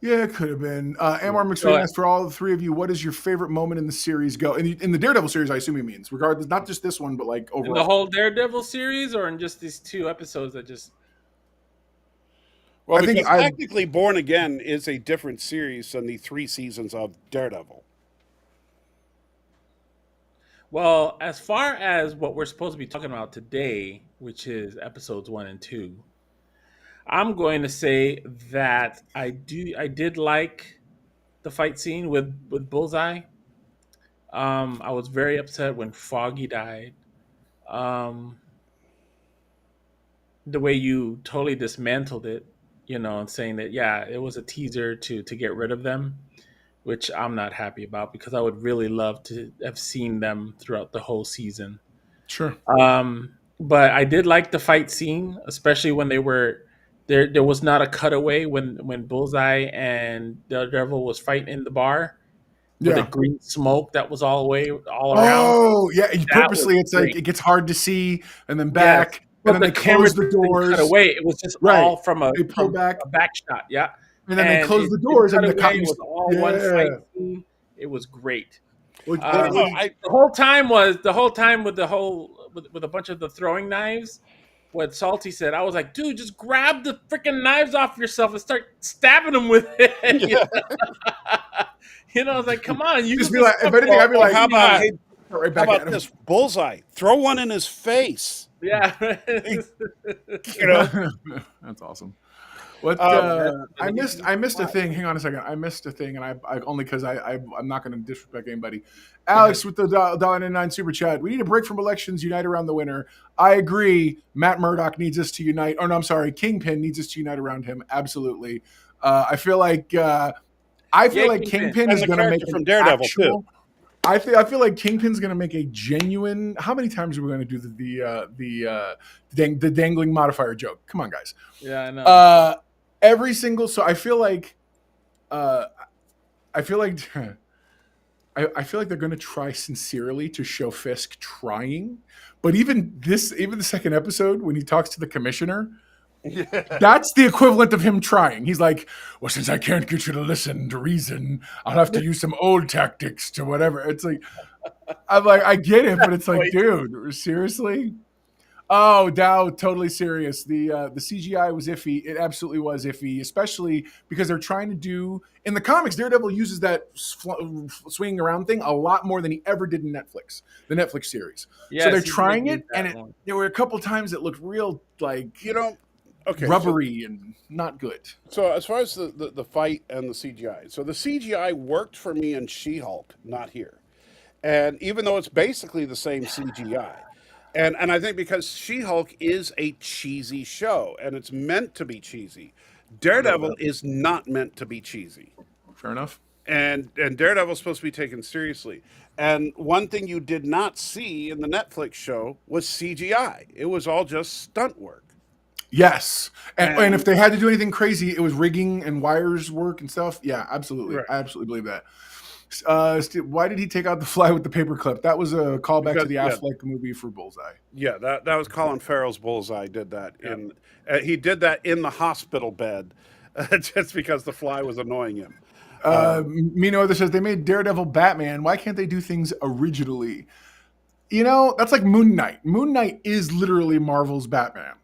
Yeah, it could have been. Amar McSwain asked, for all the three of you, what is your favorite moment in the series? Go in the Daredevil series, I assume he means, regardless, not just this one, but like overall. In the whole Daredevil series, or in just these 2 episodes that just. Well, because technically, Born Again is a different series than the 3 seasons of Daredevil. Well, as far as what we're supposed to be talking about today, which is episodes 1 and 2. I'm going to say that I did like the fight scene with Bullseye. I was very upset when Foggy died. The way you totally dismantled it, and saying that, yeah, it was a teaser to get rid of them, which I'm not happy about because I would really love to have seen them throughout the whole season. Sure. But I did like the fight scene, especially when they were there. There was not a cutaway when Bullseye and Daredevil was fighting in the bar with the Yeah. green smoke that was all around. Oh, yeah. That Purposely, was it's like great. it gets hard to see, and then Yes, back, and but then the they camera close the didn't doors. cut away. It was just Right. all from They pull back, a back shot. Yeah, and then they close it the didn't doors, cut and the away. It cops. was all one fight scene. It was great. Which, I don't know. The whole time with a bunch of the throwing knives. What Salty said, I was like, dude, just grab the freaking knives off yourself and start stabbing them with it. I was like, come on, you just can be like, if anything, I'd be like, how about, hey, right how back about at him. this Bullseye? Throw one in his face. yeah. You know, That's awesome. What I missed a thing. Hang on a second. I missed a thing, and I only because I'm not going to disrespect anybody. Alex with the $1.99 super chat. We need a break from elections. Unite around the winner. I agree. Matt Murdock needs us to unite. Or no, I'm sorry. Kingpin needs us to unite around him. Absolutely. I feel like Kingpin is going to make from Daredevil too. I feel like Kingpin's going to make a genuine. How many times are we going to do the dangling modifier joke? Come on, guys. Yeah, I know. Every single. So I feel like they're going to try sincerely to show Fisk trying, but even the second episode when he talks to the commissioner. That's the equivalent of him trying. He's like, well, since I can't get you to listen, to reason, I'll have to use some old tactics to whatever. It's like, I'm like, I get it, but it's like, dude, seriously? Oh, Dow, totally serious. The CGI was iffy. It absolutely was iffy, especially because they're trying to do in the comics. Daredevil uses that swinging around thing a lot more than he ever did in the Netflix series. Yes, so they're trying it, and there were a couple times it looked real like rubbery and not good. So as far as the fight and the CGI, so the CGI worked for me in She-Hulk, not here, and even though it's basically the same CGI. And I think because She-Hulk is a cheesy show, and it's meant to be cheesy. Daredevil is not meant to be cheesy. Fair enough. And Daredevil is supposed to be taken seriously. And one thing you did not see in the Netflix show was CGI. It was all just stunt work. Yes. And if they had to do anything crazy, it was rigging and wires work and stuff. Yeah, absolutely. Right. I absolutely believe that. Why did he take out the fly with the paperclip? That was a callback to the Affleck movie for Bullseye. Yeah, that was Colin Farrell's Bullseye did that. He did that in the hospital bed just because the fly was annoying him. Mino other says they made Daredevil Batman. Why can't they do things originally? That's like Moon Knight. Moon Knight is literally Marvel's Batman.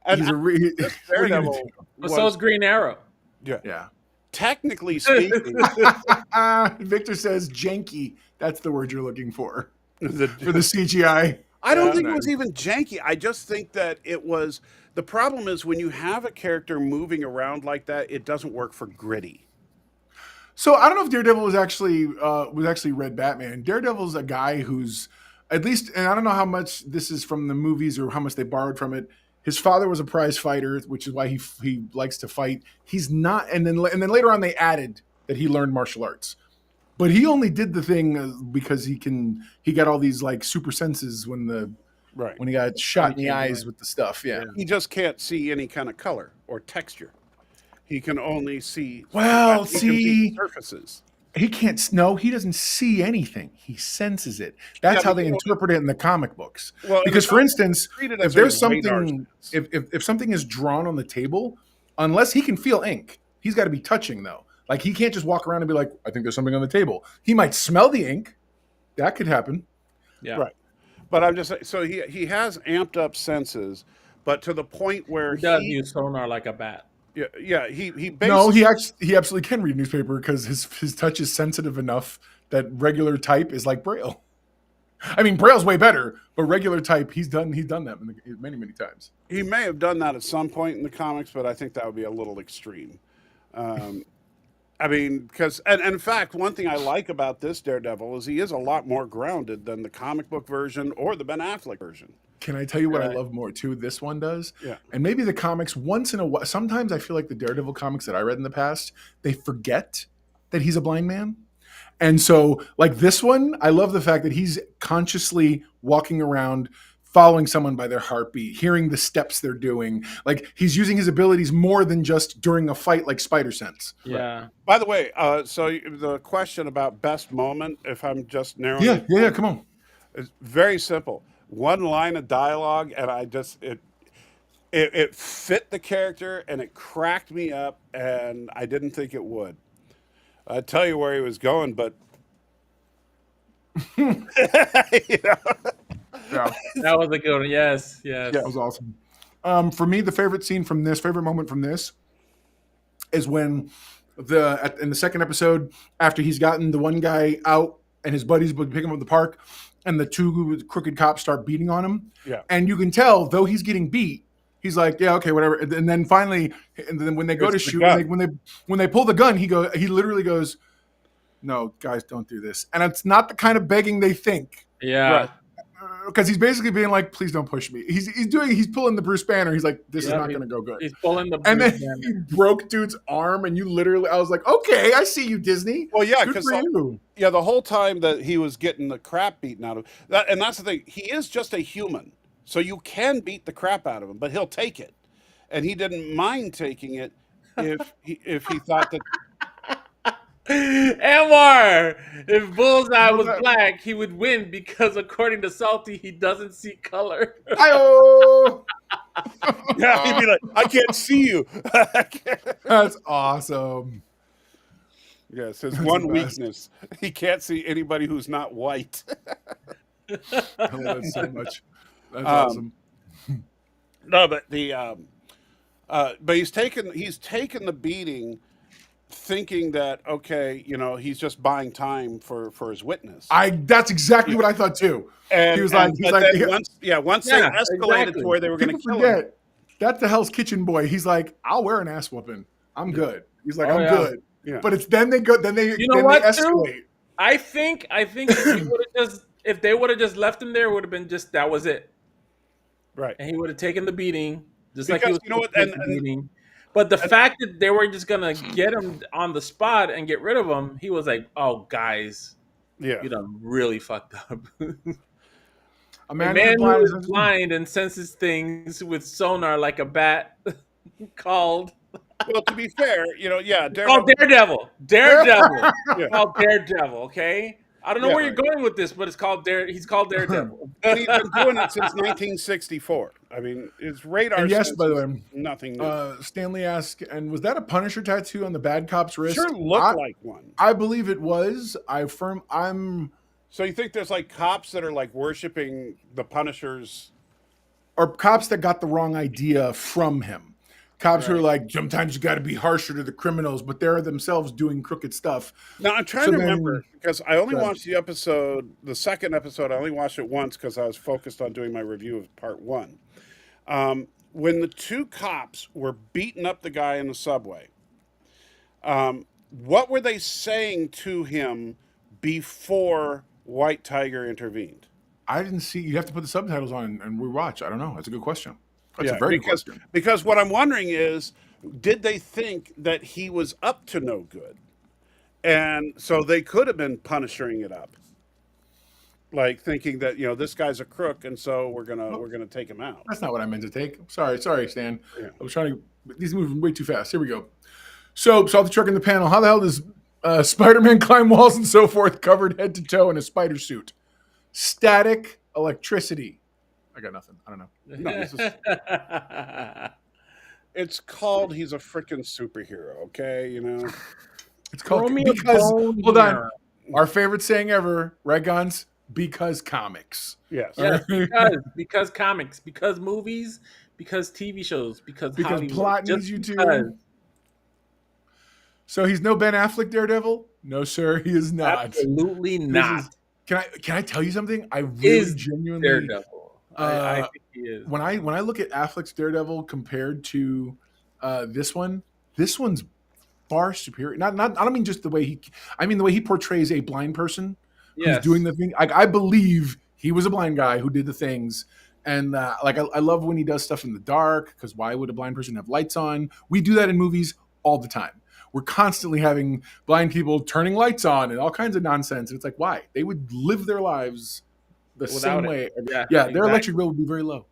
And Daredevil. So is Green Arrow. Yeah. Technically speaking, Victor says janky. That's the word you're looking for the CGI. I don't think it was even janky. I just think that it was. The problem is when you have a character moving around like that, it doesn't work for gritty. So I don't know if Daredevil was actually Red Batman. Daredevil's a guy who's at least, and I don't know how much this is from the movies or how much they borrowed from it. His father was a prize fighter, which is why he likes to fight. He's not, and then later on they added that he learned martial arts, but he only did the thing because he got all these like super senses when he got shot in the eyes with the stuff. Yeah, he just can't see any kind of color or texture. He can only see surfaces. He can't. No, he doesn't see anything. He senses it. That's how they interpret it in the comic books. Well, because, for instance, if there's something, if something is drawn on the table, unless he can feel ink, he's got to be touching though. Like he can't just walk around and be like, "I think there's something on the table." He might smell the ink. That could happen. Yeah, right. But I'm just saying. So he has amped up senses, but to the point where he does use sonar like a bat. Yeah. He absolutely can read newspaper because his touch is sensitive enough that regular type is like Braille. I mean, Braille's way better, but regular type, he's done that many times. He may have done that at some point in the comics, but I think that would be a little extreme. I mean, because and in fact, one thing I like about this Daredevil is he is a lot more grounded than the comic book version or the Ben Affleck version. Can I tell you what I love more too? This one does. Yeah. And maybe the comics once in a while. Sometimes I feel like the Daredevil comics that I read in the past, they forget that he's a blind man. And so, like this one, I love the fact that he's consciously walking around, following someone by their heartbeat, hearing the steps they're doing. Like he's using his abilities more than just during a fight, like spider sense. Yeah. By the way, so the question about best moment, if I'm just narrowing Yeah, it yeah, down, come on. it's very simple. One line of dialogue, and it fit the character, and it cracked me up, and I didn't think it would. I'd tell you where he was going, but you know. Yeah, That was a good one. Yes, yes. that was awesome. For me, the favorite moment from this is when in the second episode, after he's gotten the one guy out and his buddies would pick him up in the park, and the two crooked cops start beating on him. Yeah. And you can tell, though he's getting beat, he's like, yeah, okay, whatever. And then finally, and then when they go to shoot, when they pull the gun, he literally goes, no, guys, don't do this. And it's not the kind of begging they think. Yeah. Right. Because he's basically being like, please don't push me. He's pulling the Bruce Banner. He's like, this is not going to go good. He's pulling the And Bruce then Banner. he broke dude's arm, and I was like, okay, I see you, Disney. Well, yeah, Good because for you. the whole time that he was getting the crap beaten out of him, and that's the thing, he is just a human, so you can beat the crap out of him, but he'll take it, and he didn't mind taking it if he thought that. Amar, if Bullseye was black, he would win because according to Salty, he doesn't see color. Hi-oh! Yeah, he'd be like, I can't see you. That's awesome. Yes, his That's one the best. weakness, he can't see anybody who's not white. I love that so much. That's awesome. No, but but he's taken the beating, thinking that okay, he's just buying time for his witness. That's exactly what I thought too. And he was like, once they escalated to where they were going to kill him. That's the Hell's Kitchen boy. He's like, I'll wear an ass whooping. I'm good. He's like, Oh, I'm yeah. good. Yeah. But it's then they escalate. I think if they would have just left him there, it would have been just that was it. Right. And he would have taken the beating, just Because like he was you know what, taking the beating. But the fact that they were just gonna get him on the spot and get rid of him, he was like, "Oh, guys, Yeah. you done really fucked up." A Man who is blind and senses things with sonar like a bat, called Well, to be fair, Daredevil. Daredevil. Yeah. Called Daredevil. Okay. I don't know Yeah, where you're going with this, but he's called Daredevil. and he's been doing it since 1964. I mean, his radar. And yes, sense by the is way, nothing new. Stanley asked, and was that a Punisher tattoo on the bad cop's wrist? Sure looked like one. I believe it was. So you think there's like cops that are like worshiping the Punishers? Or cops that got the wrong idea from him. Cops who are Right. like, sometimes you got to be harsher to the criminals, but they're themselves doing crooked stuff. Now I'm trying So to then- remember because I only Go ahead. watched the second episode. I only watched it once because I was focused on doing my review of part one. When the two cops were beating up the guy in the subway, what were they saying to him before White Tiger intervened? I didn't see. You have to put the subtitles on and rewatch. I don't know. That's a good question. That's Yeah, a very good question. because what I'm wondering is, did they think that he was up to no good, and so they could have been punishing it up, like thinking that this guy's a crook, and so we're gonna take him out. That's not what I meant to take. Sorry, Stan. Yeah. I was trying to. These are moving way too fast. Here we go. So, saw the truck in the panel. How the hell does Spider-Man climb walls and so forth, covered head to toe in a spider suit? Static electricity. I got nothing. I don't know. No, it's called he's a freaking superhero. Okay, It's called Romeo because. Bone Hold on. Hero. Our favorite saying ever, right, Guns? Because comics. yes. Yes, because comics, because movies, because TV shows, because Hollywood. plot Just needs you to. because. So he's no Ben Affleck Daredevil? No, sir, he is not. Absolutely not. Can I tell you something? I really Is genuinely Daredevil. I think he is. when I look at Affleck's Daredevil compared to this one's far superior. Not I don't mean just the way I mean the way he portrays a blind person who's doing the thing. I believe he was a blind guy who did the things. And I love when he does stuff in the dark, because why would a blind person have lights on? We do that in movies all the time. we're constantly having blind people turning lights on and all kinds of nonsense. And it's like, why? They would live their lives the Without same it. way. Yeah, Their exactly. electric bill would be very low.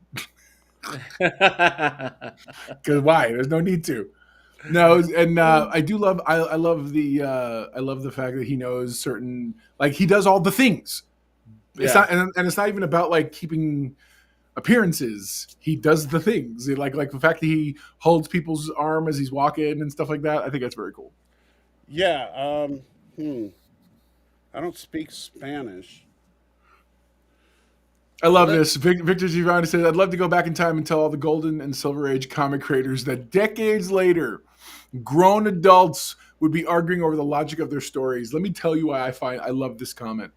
Because why? There's no need to. No, and I do love. I love the fact that he knows certain, like he does all the things. It's Yeah. not, and it's not even about like keeping appearances. He does the things, like the fact that he holds people's arm as he's walking and stuff like that. I think that's very cool. Yeah. I don't speak Spanish. I love this. Victor Giovanni says, "I'd love to go back in time and tell all the Golden and Silver Age comic creators that decades later, grown adults would be arguing over the logic of their stories." Let me tell you why I love this comment.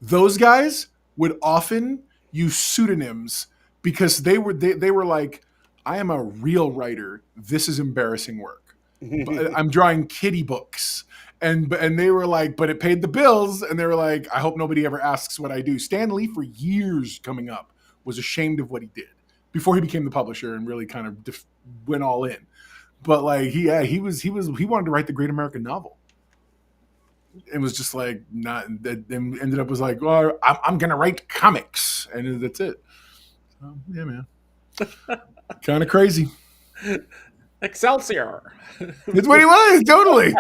Those guys would often use pseudonyms because they were like, I am a real writer. This is embarrassing work. I'm drawing kiddie books. And they were like, but it paid the bills. And they were like, I hope nobody ever asks what I do. Stan Lee, for years coming up, was ashamed of what he did before he became the publisher and really kind of went all in. But like, he wanted to write the great American novel. It was just like not that. Ended up was like, well, I'm gonna write comics, and that's it. So, yeah, man, kind of crazy. Excelsior. It's what he was, totally.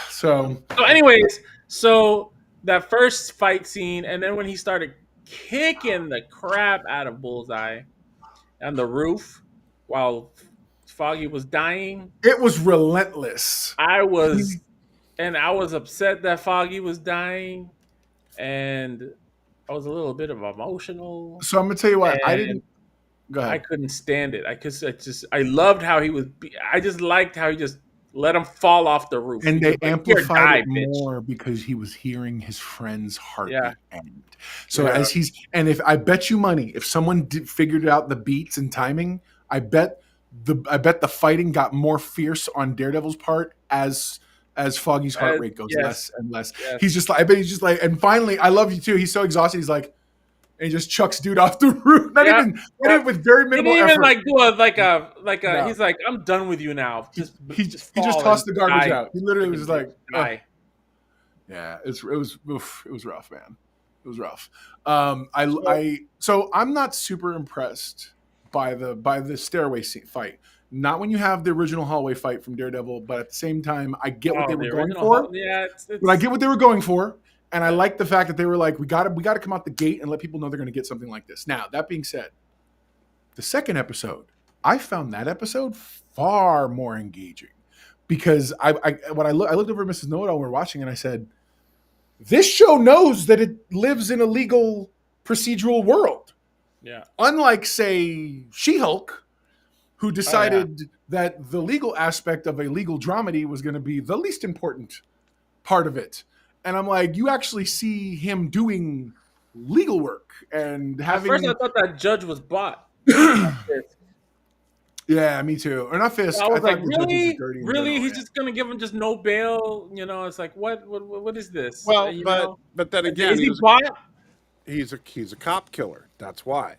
So anyways, so that first fight scene, and then when he started kicking the crap out of Bullseye on the roof while Foggy was dying, it was relentless. I was upset that Foggy was dying, and I was a little bit of emotional. So I'm gonna tell you what, I didn't. Go ahead. I couldn't stand it. I loved how he was. I just liked how he just let him fall off the roof. And they amplified it bitch. more because he was hearing his friend's heartbeat end. So Yeah. if I bet you money, if someone figured out the beats and timing, I bet the fighting got more fierce on Daredevil's part as Foggy's heart rate goes less and less. Yes. He's just like, and finally, I love you too. He's so exhausted. He's like, and he just chucks dude off the roof. Not even with very minimal he didn't even effort. like do a No. He's like, I'm done with you now. He just tossed the garbage out. He literally was like, die. Yeah, it was rough, man. It was rough. So I'm not super impressed by the stairway fight. Not when you have the original hallway fight from Daredevil, but at the same time, I get what they were going for. But I get what they were going for, and I like the fact that they were like, we got to come out the gate and let people know they're going to get something like this. Now, that being said, the second episode, I found that episode far more engaging because I looked over at Mrs. Know-It-All when we were watching, and I said, this show knows that it lives in a legal procedural world. Yeah. Unlike, say, She-Hulk, who decided that the legal aspect of a legal dramedy was going to be the least important part of it. And I'm like, you actually see him doing legal work and having. At first, I thought that judge was bought. Yeah, me too. Or not Fisk. I was like, really? Really? He's just gonna give him just no bail? You know, it's like, what is this? Well, know? but then again, is he bought? He's a cop killer. That's why.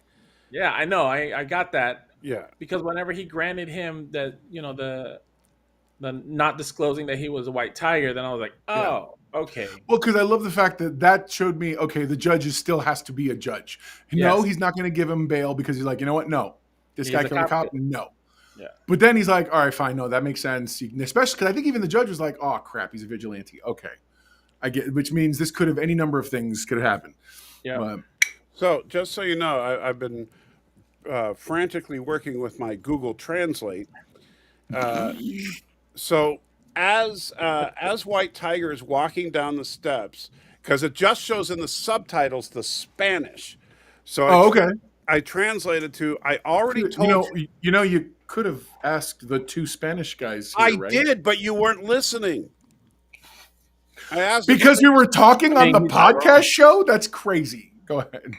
Yeah, I know. I got that. Yeah. Because whenever he granted him that, the not disclosing that he was a white tiger, then I was like, oh, okay. Well, because I love the fact that showed me, okay, the judge still has to be a judge. No, he's not going to give him bail because he's like, you know what? No, this guy killed a cop. No. Yeah. But then he's like, all right, fine. No, that makes sense. Especially because I think even the judge was like, oh, crap, he's a vigilante. Okay. I get, which means this could have, any number of things could have happened. Yeah. So just so you know, I've been frantically working with my Google Translate. So as White Tiger is walking down the steps, because it just shows in the subtitles the Spanish. So okay. I translated to. I already told you. You could have asked the two Spanish guys. Here, I right? did, but you weren't listening. I asked because we were talking on the podcast show. That's crazy. Go ahead.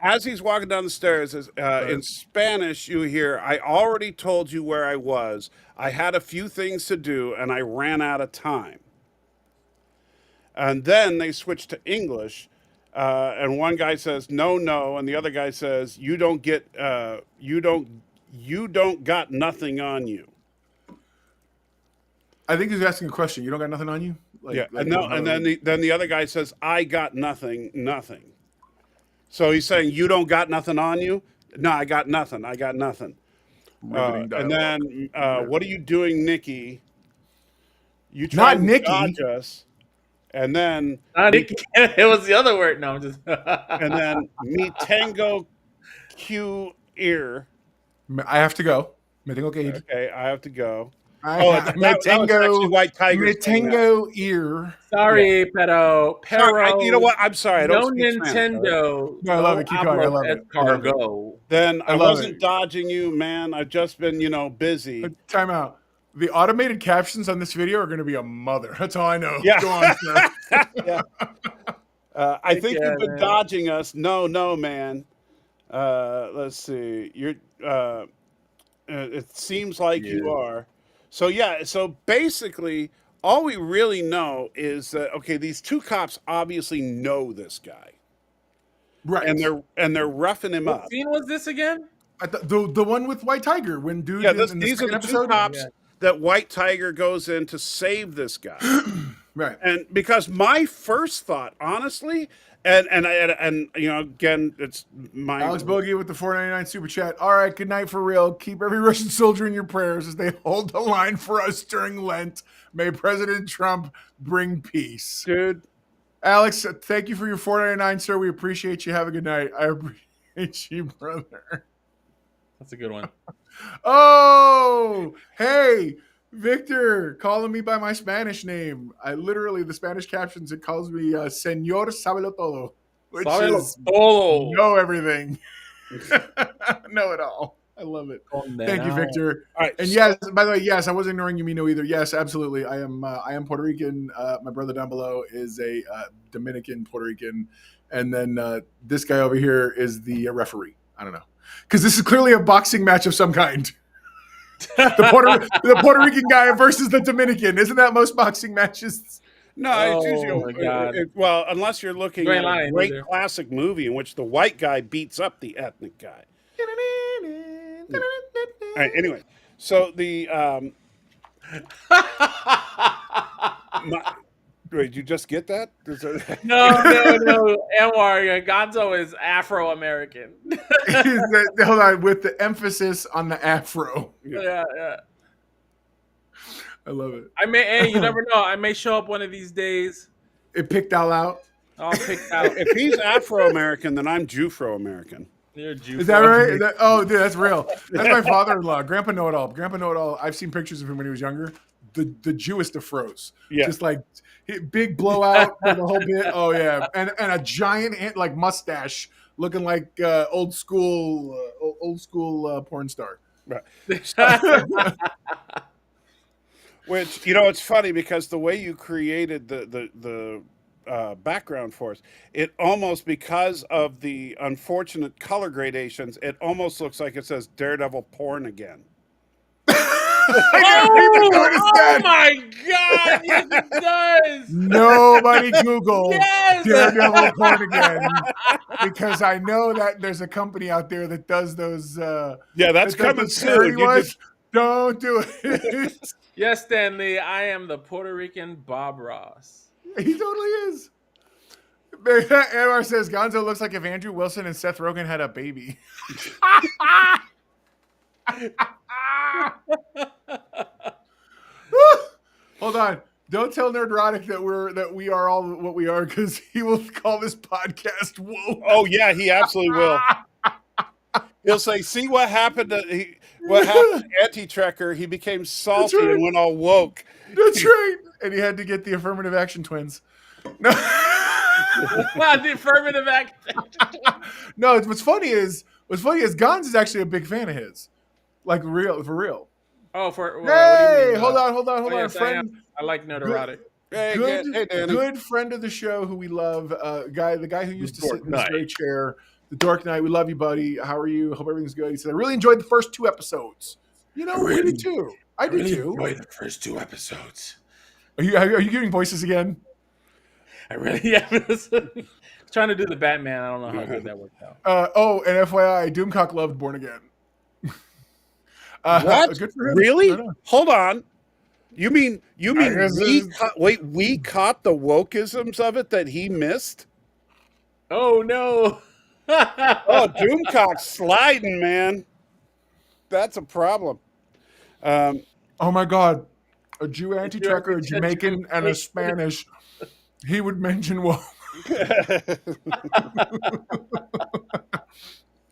As he's walking down the stairs, in Spanish, you hear, I already told you where I was. I had a few things to do, and I ran out of time. And then they switch to English, and one guy says, no, and the other guy says, you don't you don't got nothing on you. I think he's asking a question. You don't got nothing on you? And then the other guy says, I got nothing. So he's saying, you don't got nothing on you? No, I got nothing. Riveting And dialogue. then, what are you doing, Nikki? You Not tried to Nikki. dodge us. And then it was the other word. No, I'm just. and then me tango Q ear. I have to go. Me tengo que ir. Okay, I have to go. That was actually White Tiger. Me tengo ear. Sorry, pero Sorry, you know what? I'm sorry. I don't no speak Spanish, Nintendo. No, I love it. Keep going. I love it. Cargo. Then I love wasn't it. dodging you, man. I've just been, busy. Time out. The automated captions on this video are going to be a mother. That's all I know. Yeah. Go on, sir. Yeah. I think you've been dodging us. No, man. Let's see. You're. It seems like you are. So basically, all we really know is that these two cops obviously know this guy, Right. and they're roughing him up. What scene was this again? The one with White Tiger when dude. Yeah, in these the are the episode? two cops that White Tiger goes in to save this guy. Right. And because my first thought, honestly, and again, it's my Alex Bogey with the $4.99 super chat. All right, good night for real. Keep every Russian soldier in your prayers as they hold the line for us during Lent. May President Trump bring peace. dude. Alex, thank you for your $4.99, sir. We appreciate you. Have a good night. I appreciate you, brother. That's a good one. Oh, hey, Victor, calling me by my Spanish name. The Spanish captions, it calls me Señor Sabelo Todo, which is know everything. Know it all. I love it. Thank you, Victor. All right, And yes, by the way, yes, I wasn't ignoring you, Mino, either. Yes, absolutely. I am Puerto Rican. My brother down below is a Dominican Puerto Rican. And then this guy over here is the referee. I don't know. Because this is clearly a boxing match of some kind. the Puerto Rican guy versus the Dominican. Isn't that most boxing matches? No, it's usually well, unless you're looking at a great classic movie in which the white guy beats up the ethnic guy. All right, anyway, so the wait, you just get that? No. Anwar, Gonzo is Afro-American. Hold on, with the emphasis on the afro. Yeah. I love it. You never know. I may show up one of these days. It picked all out. I'll pick out. If he's Afro-American, then I'm Jufro-American. You're Jew. Is that right? Oh, dude, that's real. That's my father-in-law, Grandpa Know-It-All. Grandpa Know-It-All. I've seen pictures of him when he was younger. The Jewest of froze. Yeah. Just like big blowout for the whole bit. Oh yeah, and a giant like mustache, looking like old school porn star. Right. Which it's funny because the way you created the background for us, it almost, because of the unfortunate color gradations, it almost looks like it says Daredevil porn again. Oh my God! Yes, it does. Nobody Google Daredevil porn again, because I know that there's a company out there that does those. That's coming soon. Don't do it. Yes, Stanley. I am the Puerto Rican Bob Ross. He totally is. Anwar says Gonzo looks like if Andrew Wilson and Seth Rogen had a baby. Hold on. Don't tell Nerdrotic that we are all what we are, because he will call this podcast woke. Oh yeah, he absolutely will. He'll say, "See what happened to Anti-Trekker? He became salty and went all woke." That's right. And he had to get the affirmative action twins. No. The affirmative action. No, what's funny is Gonz is actually a big fan of his. Like for real. Oh, hey, hold on. Yes, Friend, I like Nerdrotic. Good friend of the show who we love. The guy who used to sit in this great chair. The Dark Knight. We love you, buddy. How are you? Hope everything's good. He said, I really enjoyed the first 2 episodes. We did too. I did too. Enjoyed the first 2 episodes. Are you giving voices again? I really am. Trying to do the Batman. I don't know how good that worked out. And FYI, Doomcock loved Born Again. What? Good for him. Really? I know. Hold on. You mean guess we caught the wokeisms of it that he missed? Oh no. Oh, Doomcock's sliding, man. That's a problem. Oh my God. A Jew anti-trucker, a anti-trucker, Jamaican, and a Spanish. He would mention woke.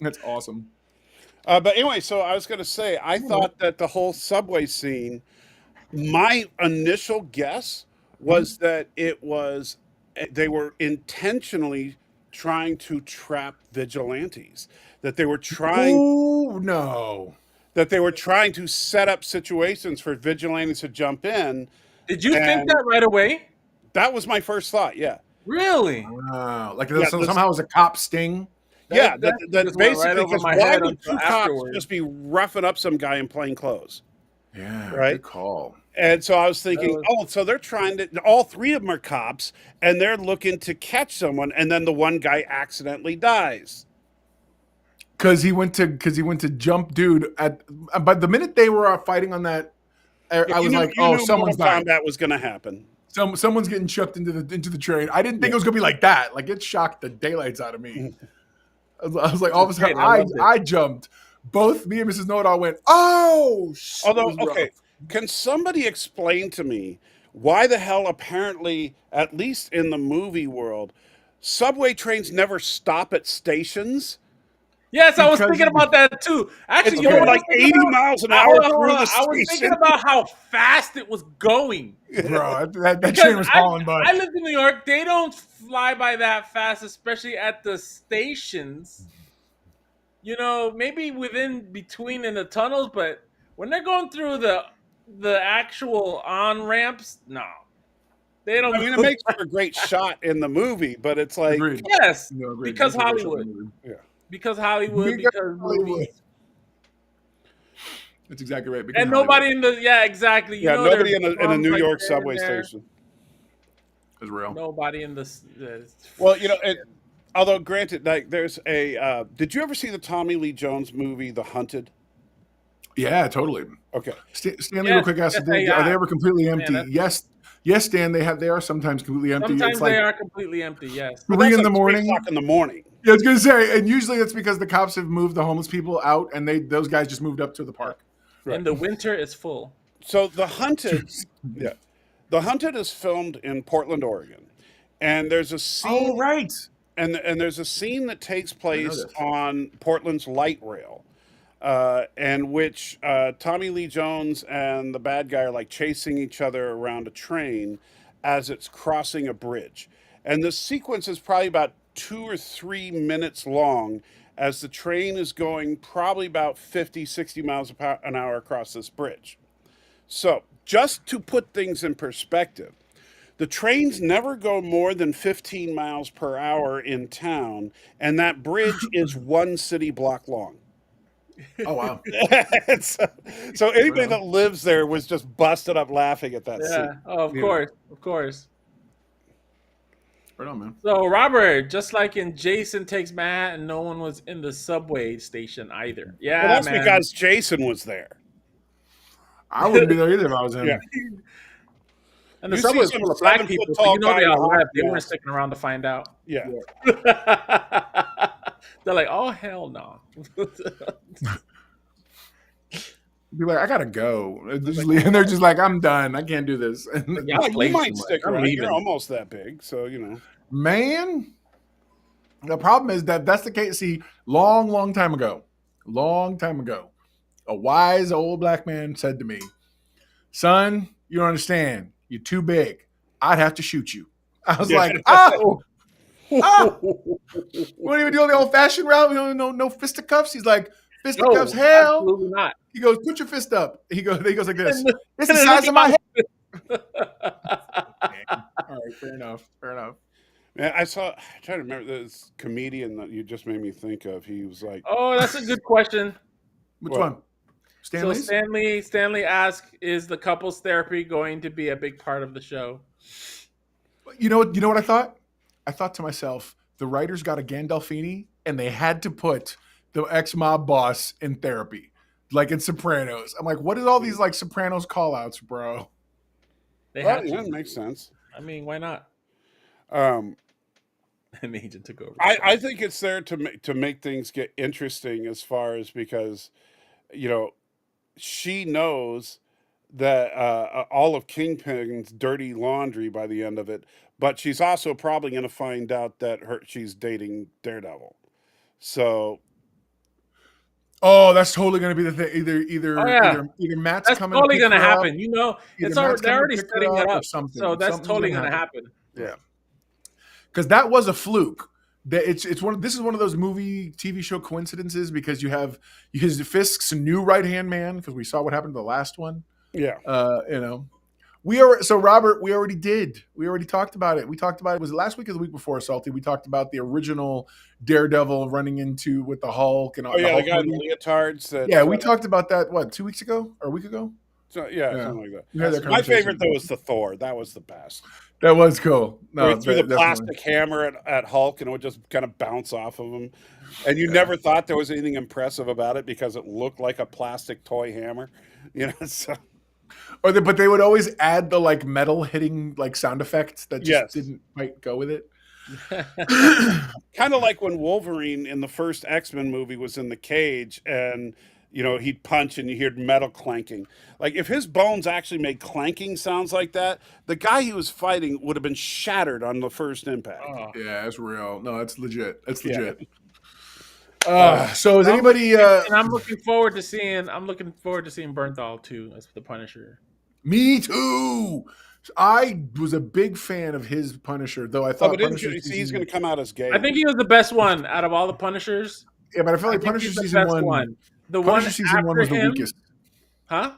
That's awesome. But anyway, so I was going to say, I thought that the whole subway scene, my initial guess was that they were intentionally trying to trap vigilantes, that they were trying to set up situations for vigilantes to jump in. Did you think that right away? That was my first thought. Yeah. Really? Wow. Like somehow it was a cop sting. That just went basically, right over because my why head would two until cops afterwards. just be roughing up some guy in plain clothes? Yeah, Right? good call. And so I was thinking, so they're trying to, all three of them are cops, and they're looking to catch someone, and then the one guy accidentally dies. Because he went to jump dude but the minute they were fighting on that, I was like, oh, someone's dying. That was going to happen. Someone's getting chucked into the train. I didn't think it was gonna be like that. Like it shocked the daylights out of me. I was like, all of a sudden, I jumped. Both me and Mrs. Know-It-All went, oh. Although, okay, can somebody explain to me why the hell apparently, at least in the movie world, subway trains never stop at stations? Yes, I was thinking about that too. Actually, it's going like 80 miles an hour through the station. I was thinking about how fast it was going. Bro, that train was hauling butt. I live in New York. They don't fly by that fast, especially at the stations. You know, maybe between in the tunnels, but when they're going through the actual on ramps, no. They don't. I mean, it makes for a great shot in the movie, but it's like, yes, because Hollywood. Yeah. Because Hollywood, because movies. That's exactly right. And nobody in the exactly. You know, nobody in a New York subway station is real. Nobody in the. Well, you know, although granted, like there's a. Did you ever see the Tommy Lee Jones movie, The Hunted? Yeah, totally. Okay, Stanley, real quick, asked, are they ever completely empty? Yes, Stan. They are sometimes completely empty. Sometimes they are completely empty. Yes. 3 in the morning. 3 o'clock in the morning. Yeah, I was gonna say, and usually it's because the cops have moved the homeless people out, and those guys just moved up to the park. Right. In the winter, it's full. So The Hunted, The Hunted is filmed in Portland, Oregon, and there's a scene. Oh, right. And there's a scene that takes place on Portland's light rail, and which Tommy Lee Jones and the bad guy are like chasing each other around a train as it's crossing a bridge. And the sequence is probably about 2 or 3 minutes long as the train is going probably about 50, 60 miles an hour across this bridge. So just to put things in perspective, the trains never go more than 15 miles per hour in town, and that bridge is 1 city block long. Oh, wow. So anybody that lives there was just busted up laughing at that scene. Oh, of course. Right on, man. So, Robert, just like in Jason Takes Manhattan, no one was in the subway station either. Yeah, well, that's because Jason was there. I wouldn't be there either if I was him. Yeah. And the subway was full of black people, so you know they all left. They weren't sticking around to find out. Yeah. They're like, oh, hell no. Be like, I gotta go. And they're just like, I'm done. I can't do this. Yeah, you might stick around. You're almost that big, so you know. Man, the problem is that's the case. See, long time ago, a wise old black man said to me, "Son, you don't understand. You're too big. I'd have to shoot you." I was like, "Oh." We don't even do the old-fashioned route. We don't no fisticuffs. He's like, fisticuffs, hell. Absolutely not. He goes, put your fist up. He goes like this. It's the size of my head. All right, fair enough. Man, I'm trying to remember this comedian that you just made me think of. He was like, oh, that's a good question. Which one? Stanley's? So Stanley asked, is the couples therapy going to be a big part of the show? You know what I thought? I thought to myself, the writers got a Gandolfini and they had to put the ex-mob boss in therapy. like in Sopranos. I'm like, what is all these like Sopranos call outs, bro? They Well, had yeah, to. it makes sense. I mean, why not? Um, An agent took over. I think it's there to make things get interesting as far as because, you know, she knows that all of Kingpin's dirty laundry by the end of it, but she's also probably going to find out that she's dating Daredevil. So Oh, that's totally gonna be the thing. Oh yeah, Either Matt's that's coming totally to pick gonna her up, happen. You know, either it's Matt's already they're coming already to pick her setting it or up, something. so that's Something's totally gonna happen. Yeah, because that was a fluke. That it's one. This is one of those movie TV show coincidences because you have Fisk's new right hand man because we saw what happened to the last one. yeah, You know, Robert, we already talked about it. We talked about it. Was it last week or the week before, Salty? We talked about the original Daredevil running into with the Hulk and oh yeah, Hulk the guy in movie. the leotards. That, Yeah, we talked about that. What, 2 weeks ago or a week ago? So, yeah, Yeah. something like We had that. that My conversation. favorite though was the Thor. That was the best. That was cool. Where No, he threw the definitely. plastic hammer at Hulk and it would just kind of bounce off of him. And you never thought there was anything impressive about it because it looked like a plastic toy hammer. You know, so But they would always add the like metal hitting like sound effects that just Yes. didn't quite go with it. kind of like when Wolverine in the first X-Men movie was in the cage and you know he'd punch and you hear metal clanking. Like if his bones actually made clanking sounds like that, the guy he was fighting would have been shattered on the first impact. Oh. Yeah, that's real. No, that's legit. That's Yeah. legit. So is anybody? And I'm looking forward to seeing Bernthal too as the Punisher. Me too. I was a big fan of his Punisher, though I Oh, thought but Punisher he's season, going to come out as gay. I think he was the best one out of all the Punishers. yeah, but I feel I like think Punisher he's the season best one. The Punisher one season one after was the him- weakest. Huh?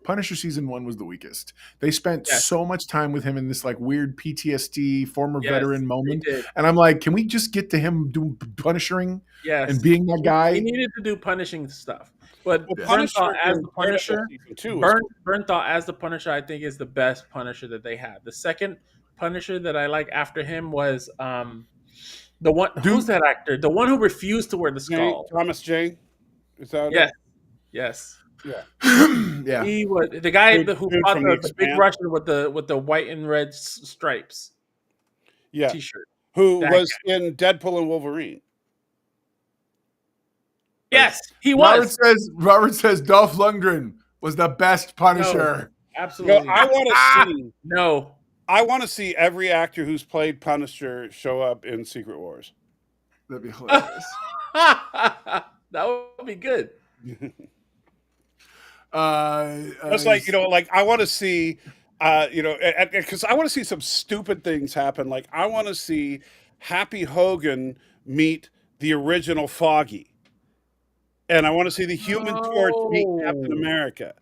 Punisher season one was the weakest. They spent Yes. so much time with him in this like weird PTSD former Yes, veteran they moment, did. and I'm like, can we just get to him doing Punishering Yes. and being that guy? He needed to do punishing stuff. But Well, Bernthal as in the Punisher, Daredevil season 2 was Bernthal as the Punisher, I think is the best Punisher that they had. The second Punisher that I like after him was the one. Who's that actor? The one who refused to wear the skull. Thomas Jane. Is that Yes, it? yes. Yeah, He was the guy Dude who from fought The the big Expanse. Russian with the white and red stripes Yeah. T-shirt. Who That was in Deadpool and Wolverine. Yes, he Robert was. says Dolph Lundgren was the best Punisher. No, Absolutely. I want to see. No. I want to see every actor who's played Punisher show up in Secret Wars. That'd be hilarious. That would be good. It's like like I want to see, because I want to see some stupid things happen. Like I want to see Happy Hogan meet the original Foggy, and I want to see the Human Torch meet Captain Oh. America.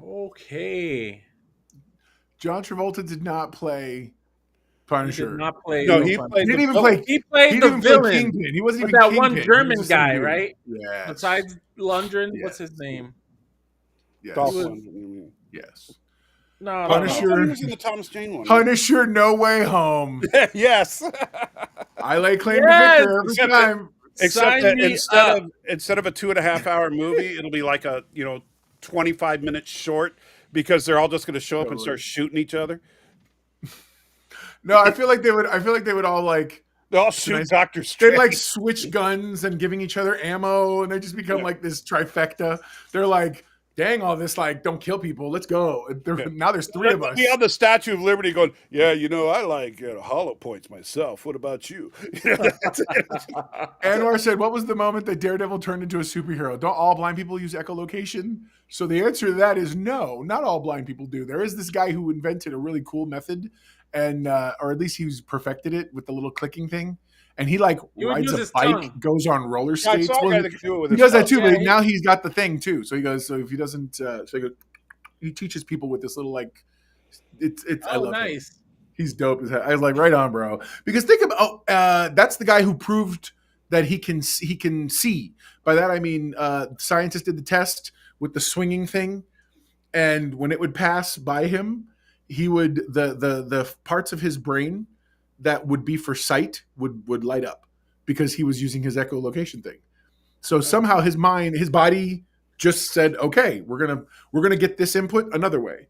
Okay. John Travolta did not play He Punisher. did not play. No, No, he he played. didn't the even villain. play. He played He the didn't even play villain Kingpin. He wasn't with even that Kingpin. one He was German just some guy, dude. right? Yeah. Besides Lundgren, Yes. what's his name? Yes. Dolph was- Lundgren. Yes. No, Punisher. No, he was in the Thomas Jane one. Punisher, No Way Home. Yes. I lay claim Yes! to victory every Except time. Except Sign that me instead of a 2.5 hour movie, it'll be like a 25 minutes short because they're all just going to show up and start shooting each other. No, I feel like they would. I feel like they would all like. They all shoot Nice. Doctor They'd Strange. like switch guns and giving each other ammo, and they just become Yeah. like this trifecta. They're like, dang, all this like don't kill people. Let's go. Now there's three of us. We have the Statue of Liberty going, yeah, I like hollow points myself. What about you? Anwar said, "What was the moment that Daredevil turned into a superhero? Don't all blind people use echolocation?" So the answer to that is no. Not all blind people do. There is this guy who invented a really cool method, and or at least he's perfected it with the little clicking thing. And he like He would rides use a his bike, tongue. goes on roller Yeah, I skates. saw a Well, guy that could do it with he his does that tongue. too, Yeah, but he- now he's got the thing too. So he goes. So if he doesn't, so he goes. He teaches people with this little like. It's. I Oh, love it. nice. He's dope as hell. I was like, right on, bro. Because think about that's the guy who proved that he can see. By that I mean scientists did the test with the swinging thing, and when it would pass by him, he would the parts of his brain that would be for sight would light up because he was using his echolocation thing. So somehow his body just said, okay, we're gonna get this input another way.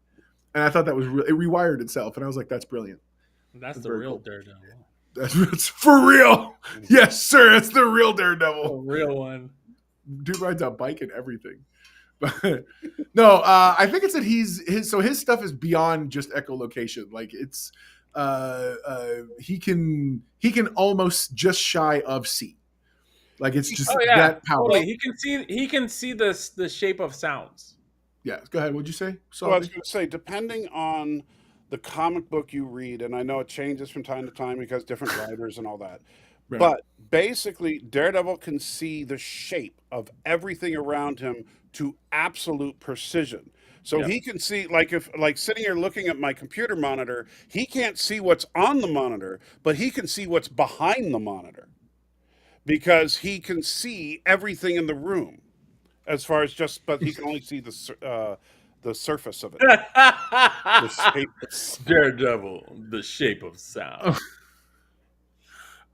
And I thought that was it rewired itself, and I was like, that's brilliant. That's the real Daredevil. That's for real. Yes, sir. It's the real Daredevil. The real one. Dude rides a bike and everything. But no, I think it's that his stuff is beyond just echolocation. Like it's he can almost just shy of see. Like it's just that powerful. Totally. He can see the shape of sounds. Yeah, go ahead. What'd you say? Well, I was going to say, depending on the comic book you read, and I know it changes from time to time because different writers and all that, Right. but basically, Daredevil can see the shape of everything around him to absolute precision. So he can see, like sitting here looking at my computer monitor, he can't see what's on the monitor, but he can see what's behind the monitor because he can see everything in the room. As far as but he can only see the surface of it. The shape of Daredevil, the shape of sound.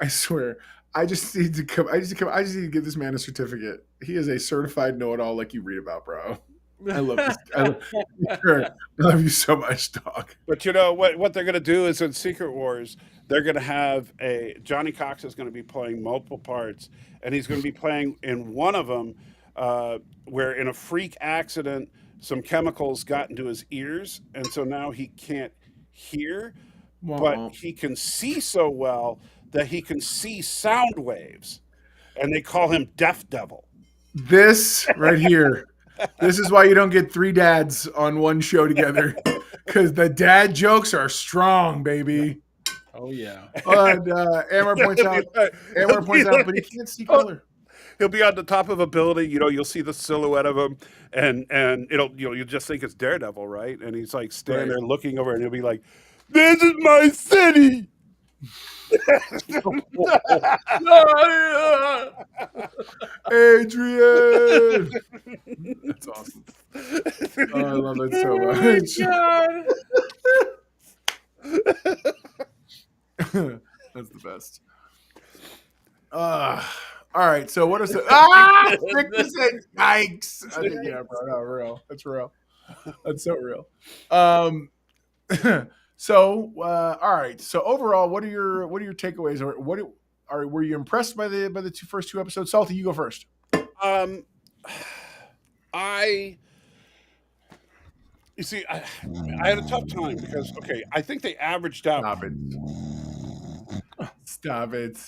I swear, I just need to give this man a certificate. He is a certified know-it-all, like you read about, bro. I love this. I love you so much, dog. But you know what they're going to do is in Secret Wars, they're going to have Johnny Cox is going to be playing multiple parts, and he's going to be playing in one of them. Where in a freak accident, some chemicals got into his ears, and so now he can't hear, but he can see so well that he can see sound waves, and they call him Deaf Devil. This right here, this is why you don't get three dads on one show together, because the dad jokes are strong, baby. Oh yeah. And Amber points out, but he can't see color. He'll be on the top of a building, you'll see the silhouette of him, and you'll just think it's Daredevil, right? And he's like standing there looking over, and he'll be like, "This is my city." Adrian, that's awesome. Oh, I love it so much. That's the best. All right, so what is it? Yikes! Yeah, bro, no, real. That's real. That's so real. So, all right. So overall, what are your takeaways, or were you impressed by the first two episodes? Salty, you go first. I had a tough time because I think they averaged out. Stop it.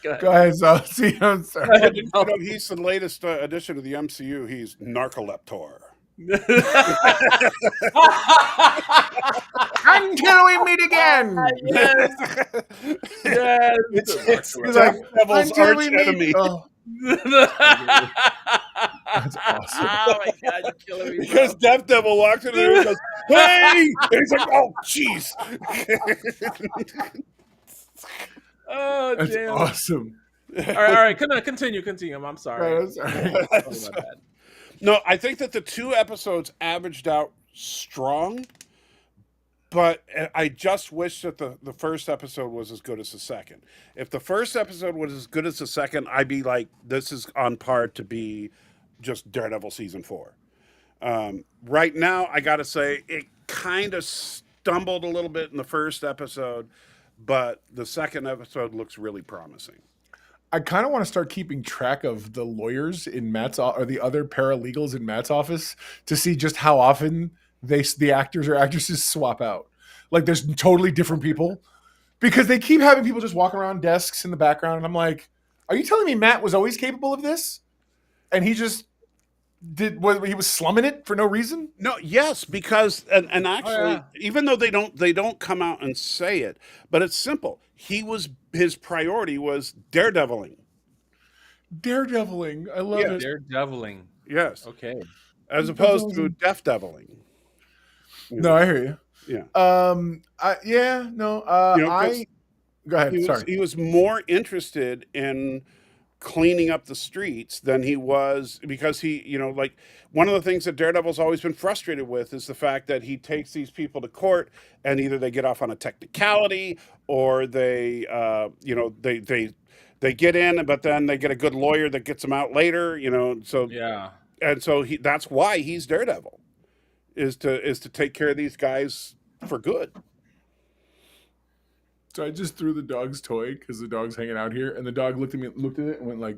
Go ahead, Salty. I'm sorry. He's the latest addition to the MCU. He's Narcoleptor. Until we meet again. Yes. It's like Devil's arch enemy. Oh. That's awesome. Oh my god, you're killing me. Because Deaf Devil walks into the room and goes, "Hey!" And he's like, "Oh, jeez." Oh, That's damn. awesome. All right. Continue. I'm sorry. That's all right. No, I think that the two episodes averaged out strong, but I just wish that the first episode was as good as the second. If the first episode was as good as the second, I'd be like, this is on par to be just Daredevil season 4. Right now, I got to say, it kind of stumbled a little bit in the first episode, but the second episode looks really promising. I kind of want to start keeping track of the lawyers in Matt's or the other paralegals in Matt's office to see just how often the actors or actresses swap out. Like there's totally different people because they keep having people just walking around desks in the background. And I'm like, are you telling me Matt was always capable of this? And he just he was slumming it for no reason? No, yes, because and actually, even though they don't come out and say it, but it's simple. His priority was daredeviling. Daredeviling. I love it. Daredeviling. Yes. Okay. As opposed to deaf deviling. No, I hear you. Yeah. Go ahead. Sorry. He was more interested in cleaning up the streets than he was because one of the things that Daredevil's always been frustrated with is the fact that he takes these people to court and either they get off on a technicality or they they get in, but then they get a good lawyer that gets them out later. So Yeah. and so that's why he's Daredevil, is to take care of these guys for good. So I just threw the dog's toy because the dog's hanging out here, and the dog looked at it, and went like,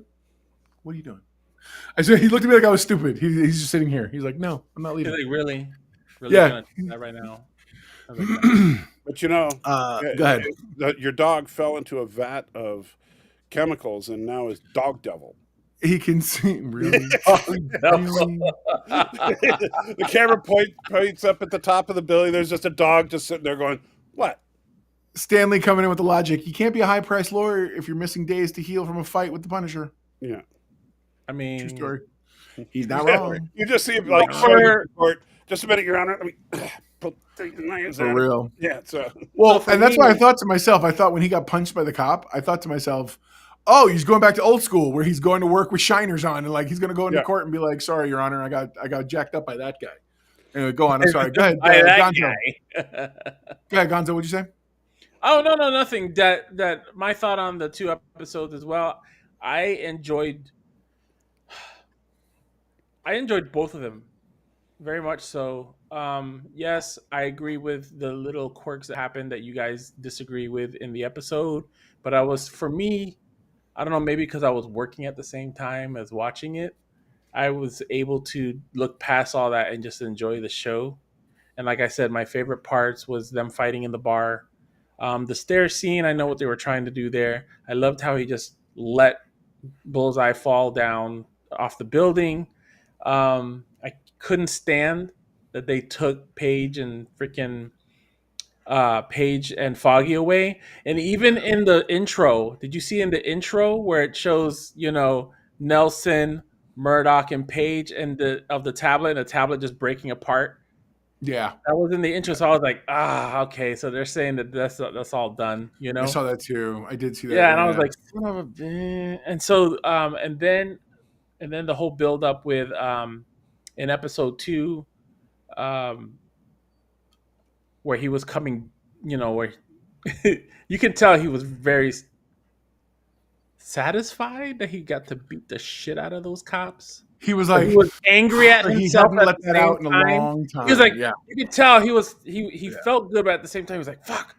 "What are you doing?" I said, he looked at me like I was stupid. He's just sitting here. He's like, "No, I'm not He's leaving." like, really Yeah. gonna do that right now. I was like, no. But Go ahead. your dog fell into a vat of chemicals and now is Dog Devil. He can see really. The camera points up at the top of the building. There's just a dog just sitting there going, "What?" Stanley coming in with the logic. You can't be a high-priced lawyer if you're missing days to heal from a fight with the Punisher. Yeah. I mean, True story. He's not wrong. You just see him like showing the court. Just a minute, Your Honor. Let me put the knives For out. real. Yeah. So Well, for and that's me- why I thought to myself, when he got punched by the cop, I thought to myself, oh, he's going back to old school where he's going to work with shiners on, and like he's going to go into court and be like, "Sorry, Your Honor, I got jacked up by that guy." Anyway, go on. I'm sorry. Go ahead, that Gonzo. guy. Go ahead, Gonzo. What'd you say? Oh no, nothing. That my thought on the 2 episodes as well. I enjoyed both of them very much so. Yes, I agree with the little quirks that happened that you guys disagree with in the episode, but for me, I don't know, maybe because I was working at the same time as watching it, I was able to look past all that and just enjoy the show. And like I said, my favorite parts was them fighting in the bar. The stair scene, I know what they were trying to do there. I loved how he just let Bullseye fall down off the building. I couldn't stand that they took Paige and Foggy away. And even in the intro, did you see in the intro where it shows, Nelson, Murdoch, and Paige and the tablet, and the tablet just breaking apart? Yeah, That was in the intro, so I was like, okay, so they're saying that that's all done, I saw that too. I did see that. Yeah, and I was like, son of a bitch. And so, and then the whole build up with in episode 2, where he was coming, where you can tell he was very satisfied that he got to beat the shit out of those cops. he was But like, he was angry at he himself. hadn't At let the that same out in a time. long time. He was like, yeah, you could tell he felt good, but at the same time, he was like, fuck,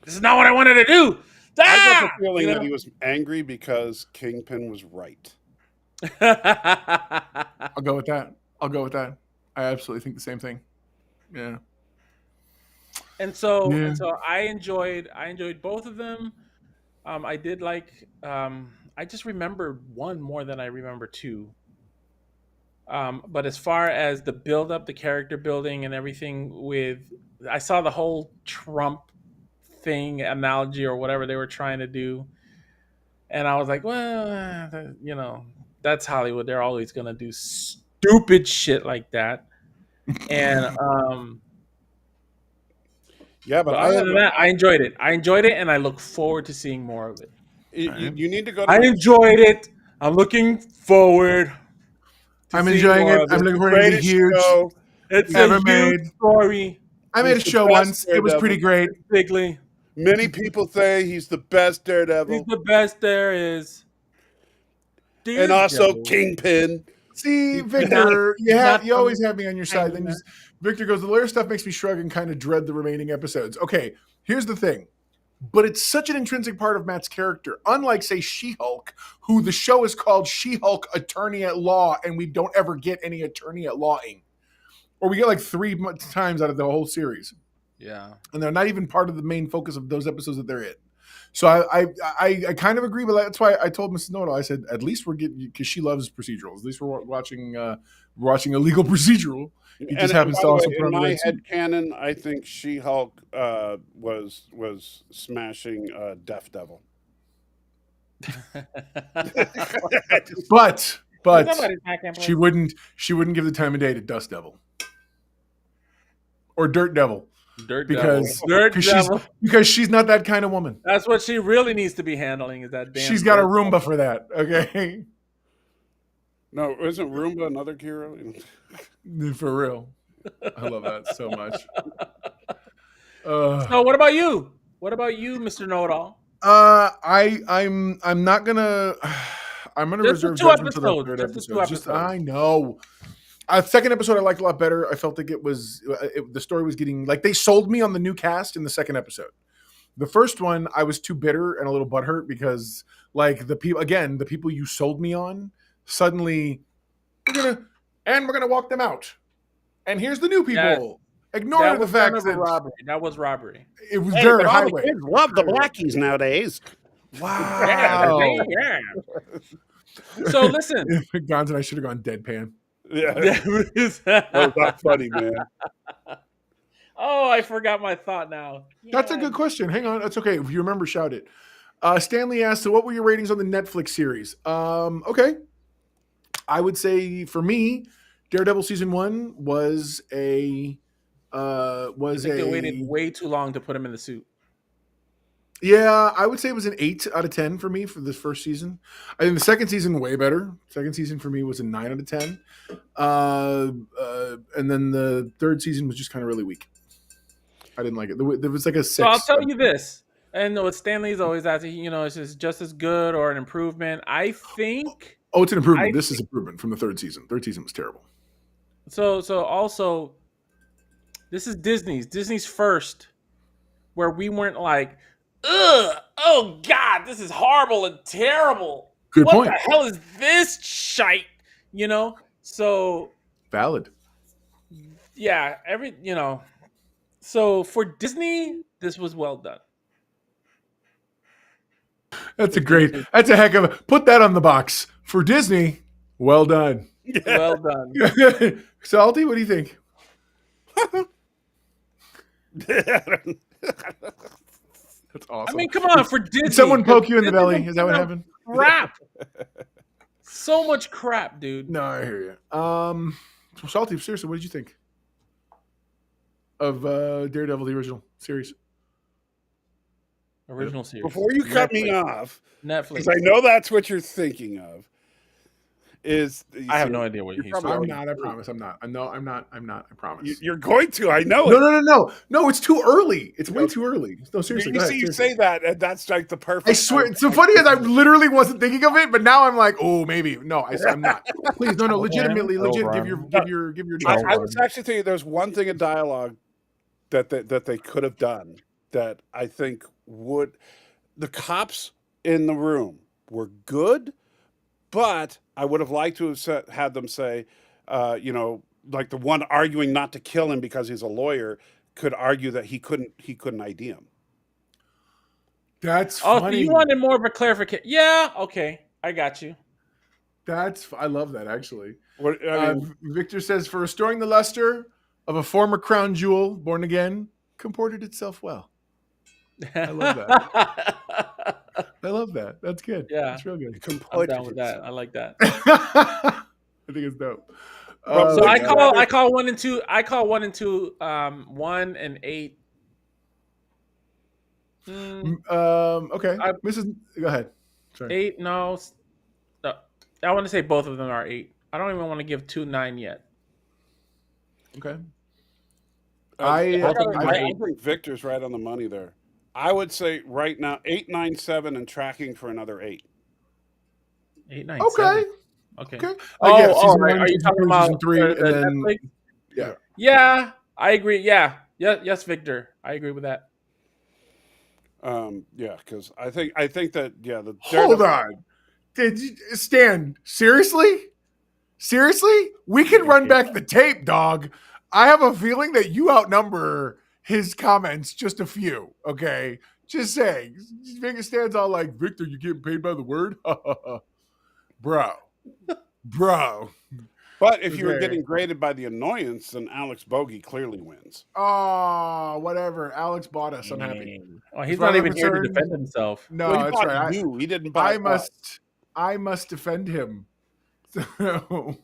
this is not what I wanted to do. I got the Ah! feeling that he was angry because Kingpin was right. I'll go with that. I absolutely think the same thing. Yeah. And so Yeah. I enjoyed both of them. I did like. I just remembered one more than I remember 2. But as far as the build up, the character building, and everything, I saw the whole Trump thing analogy or whatever they were trying to do, and I was like, well, that's Hollywood. They're always gonna do stupid shit like that. And Yeah, but other than that, I enjoyed it. And I look forward to seeing more of it. You need to go to I enjoyed it. I'm looking forward. I'm seeing enjoying more it. of I'm looking for it to be greatest huge. show. It's ever a huge made. story. I made a He's the show best once. It was Daredevil. pretty great. Bigly. Many people say he's the best Daredevil, He's the best there is. and also Daredevil. Kingpin. See, Victor, you always have me on your side. Then Victor goes, the lawyer stuff makes me shrug and kind of dread the remaining episodes. Okay, here's the thing. But it's such an intrinsic part of Matt's character. Unlike, say, She-Hulk, who the show is called She-Hulk Attorney at Law, and we don't ever get any attorney at lawing. Or we get like 3 times out of the whole series. Yeah. And they're not even part of the main focus of those episodes that they're in. So I kind of agree, but that's why I told Mrs. Noto, I said, at least we're getting, because she loves procedurals. At least we're watching a legal procedural. He just happens to also in my head canon, I think She-Hulk was smashing Deaf Devil. But she wouldn't give the time of day to Dust Devil or Dirt Devil. Because she's not that kind of woman. That's what she really needs to be handling, is that damn. She's got a Roomba for that. Okay. No, isn't Roomba another hero? For real. I love that so much. So what about you? What about you, Mr. Know-It-All? I'm not gonna. I'm gonna Just the reserve two judgment to the episodes. third Just the two episode. Just episodes. I know. Second episode I liked a lot better. I felt like the story was getting like they sold me on the new cast in the second episode. The first one I was too bitter and a little butthurt because like the people you sold me on suddenly we're gonna walk them out. And here's the new people. Ignore That the was fact kind of a that robbery. That was robbery. it was Hey, very but all the highway. kids love the blackies nowadays. Wow. Yeah. So listen. Gons and I should have gone deadpan. Yeah, that was not funny, man. Oh, I forgot my thought now. That's a good question. Hang on. That's okay. If you remember, shout it. Stanley asked, so what were your ratings on the Netflix series? Okay. I would say for me, Daredevil season 1 was they waited way too long to put him in the suit. Yeah, I would say it was an 8 out of 10 for me for this first season. I think the second season way better. Second season for me was a 9 out of 10. And then the third season was just kind of really weak. I didn't like it. There was like a 6. So I'll tell you this, and what Stanley's always asking, it's just as good or an improvement. I think. Oh, it's an improvement. This is improvement from the third season. Third season was terrible. So also, this is Disney's first, where we weren't like, ugh, oh God, this is horrible and terrible. Good what point. What the hell is this shite? So valid. Yeah, so for Disney, this was well done. That's a heck of a, put that on the box. For Disney, well done. Well done. Salty, what do you think? That's awesome. I mean, come on, for Disney. Did someone poke you in the belly? Is that what happened? Crap. So much crap, dude. No, I hear you. So Salty, seriously, what did you think of Daredevil, the original series? Original series. Before you cut me off, Netflix. because I know that's what you're thinking of. I have no idea what he's I'm not. I promise. I'm not. I'm not. I promise. You're going to. I know. No. It's too early. It's way too early. No, seriously. You say that, and that's like the perfect. I swear. It's so funny as I literally wasn't thinking of it, but now I'm like, oh, maybe. No, I'm not. Please, no. Legitimately, give your. I was actually thinking there's one thing in dialogue that they could have done that I think would. The cops in the room were good, but I would have liked to have had them say, like the one arguing not to kill him because he's a lawyer could argue that he couldn't ID him. That's funny. funny. So you wanted more of a clarification. Yeah, okay. I got you. I love that, actually. I mean, Victor says, for restoring the luster of a former crown jewel, born again, comported itself well. I love that. I love that. That's good. Yeah. That's real good. I'm down with that. I like that. I think it's dope. So I call 1 and 2. I call 1 and 2. 1 and 8. Okay. Go ahead. Sorry. 8. No. I want to say both of them are 8. I don't even want to give 2 9 yet. Okay. I think Victor's right on the money there. I would say right now 8, 9, 7, and tracking for another 8. 8, 9, okay. 7. Okay. Are you talking about 3 and then Netflix? Yeah. Yeah, I agree. Yeah. Yes, Victor. I agree with that. Because I think that the Hold on. Did you Stan, seriously? We can run back the tape, dog. I have a feeling that you outnumber his comments just a few, okay? Just saying. Vegas Stan's all like, Victor, you getting paid by the word? Bro. But if you were getting graded by the annoyance, then Alex Bogey clearly wins. Oh, whatever. Alex bought us. I'm happy. Oh, he's not even here to defend himself. No, well, that's right. He didn't buy I must defend him. So,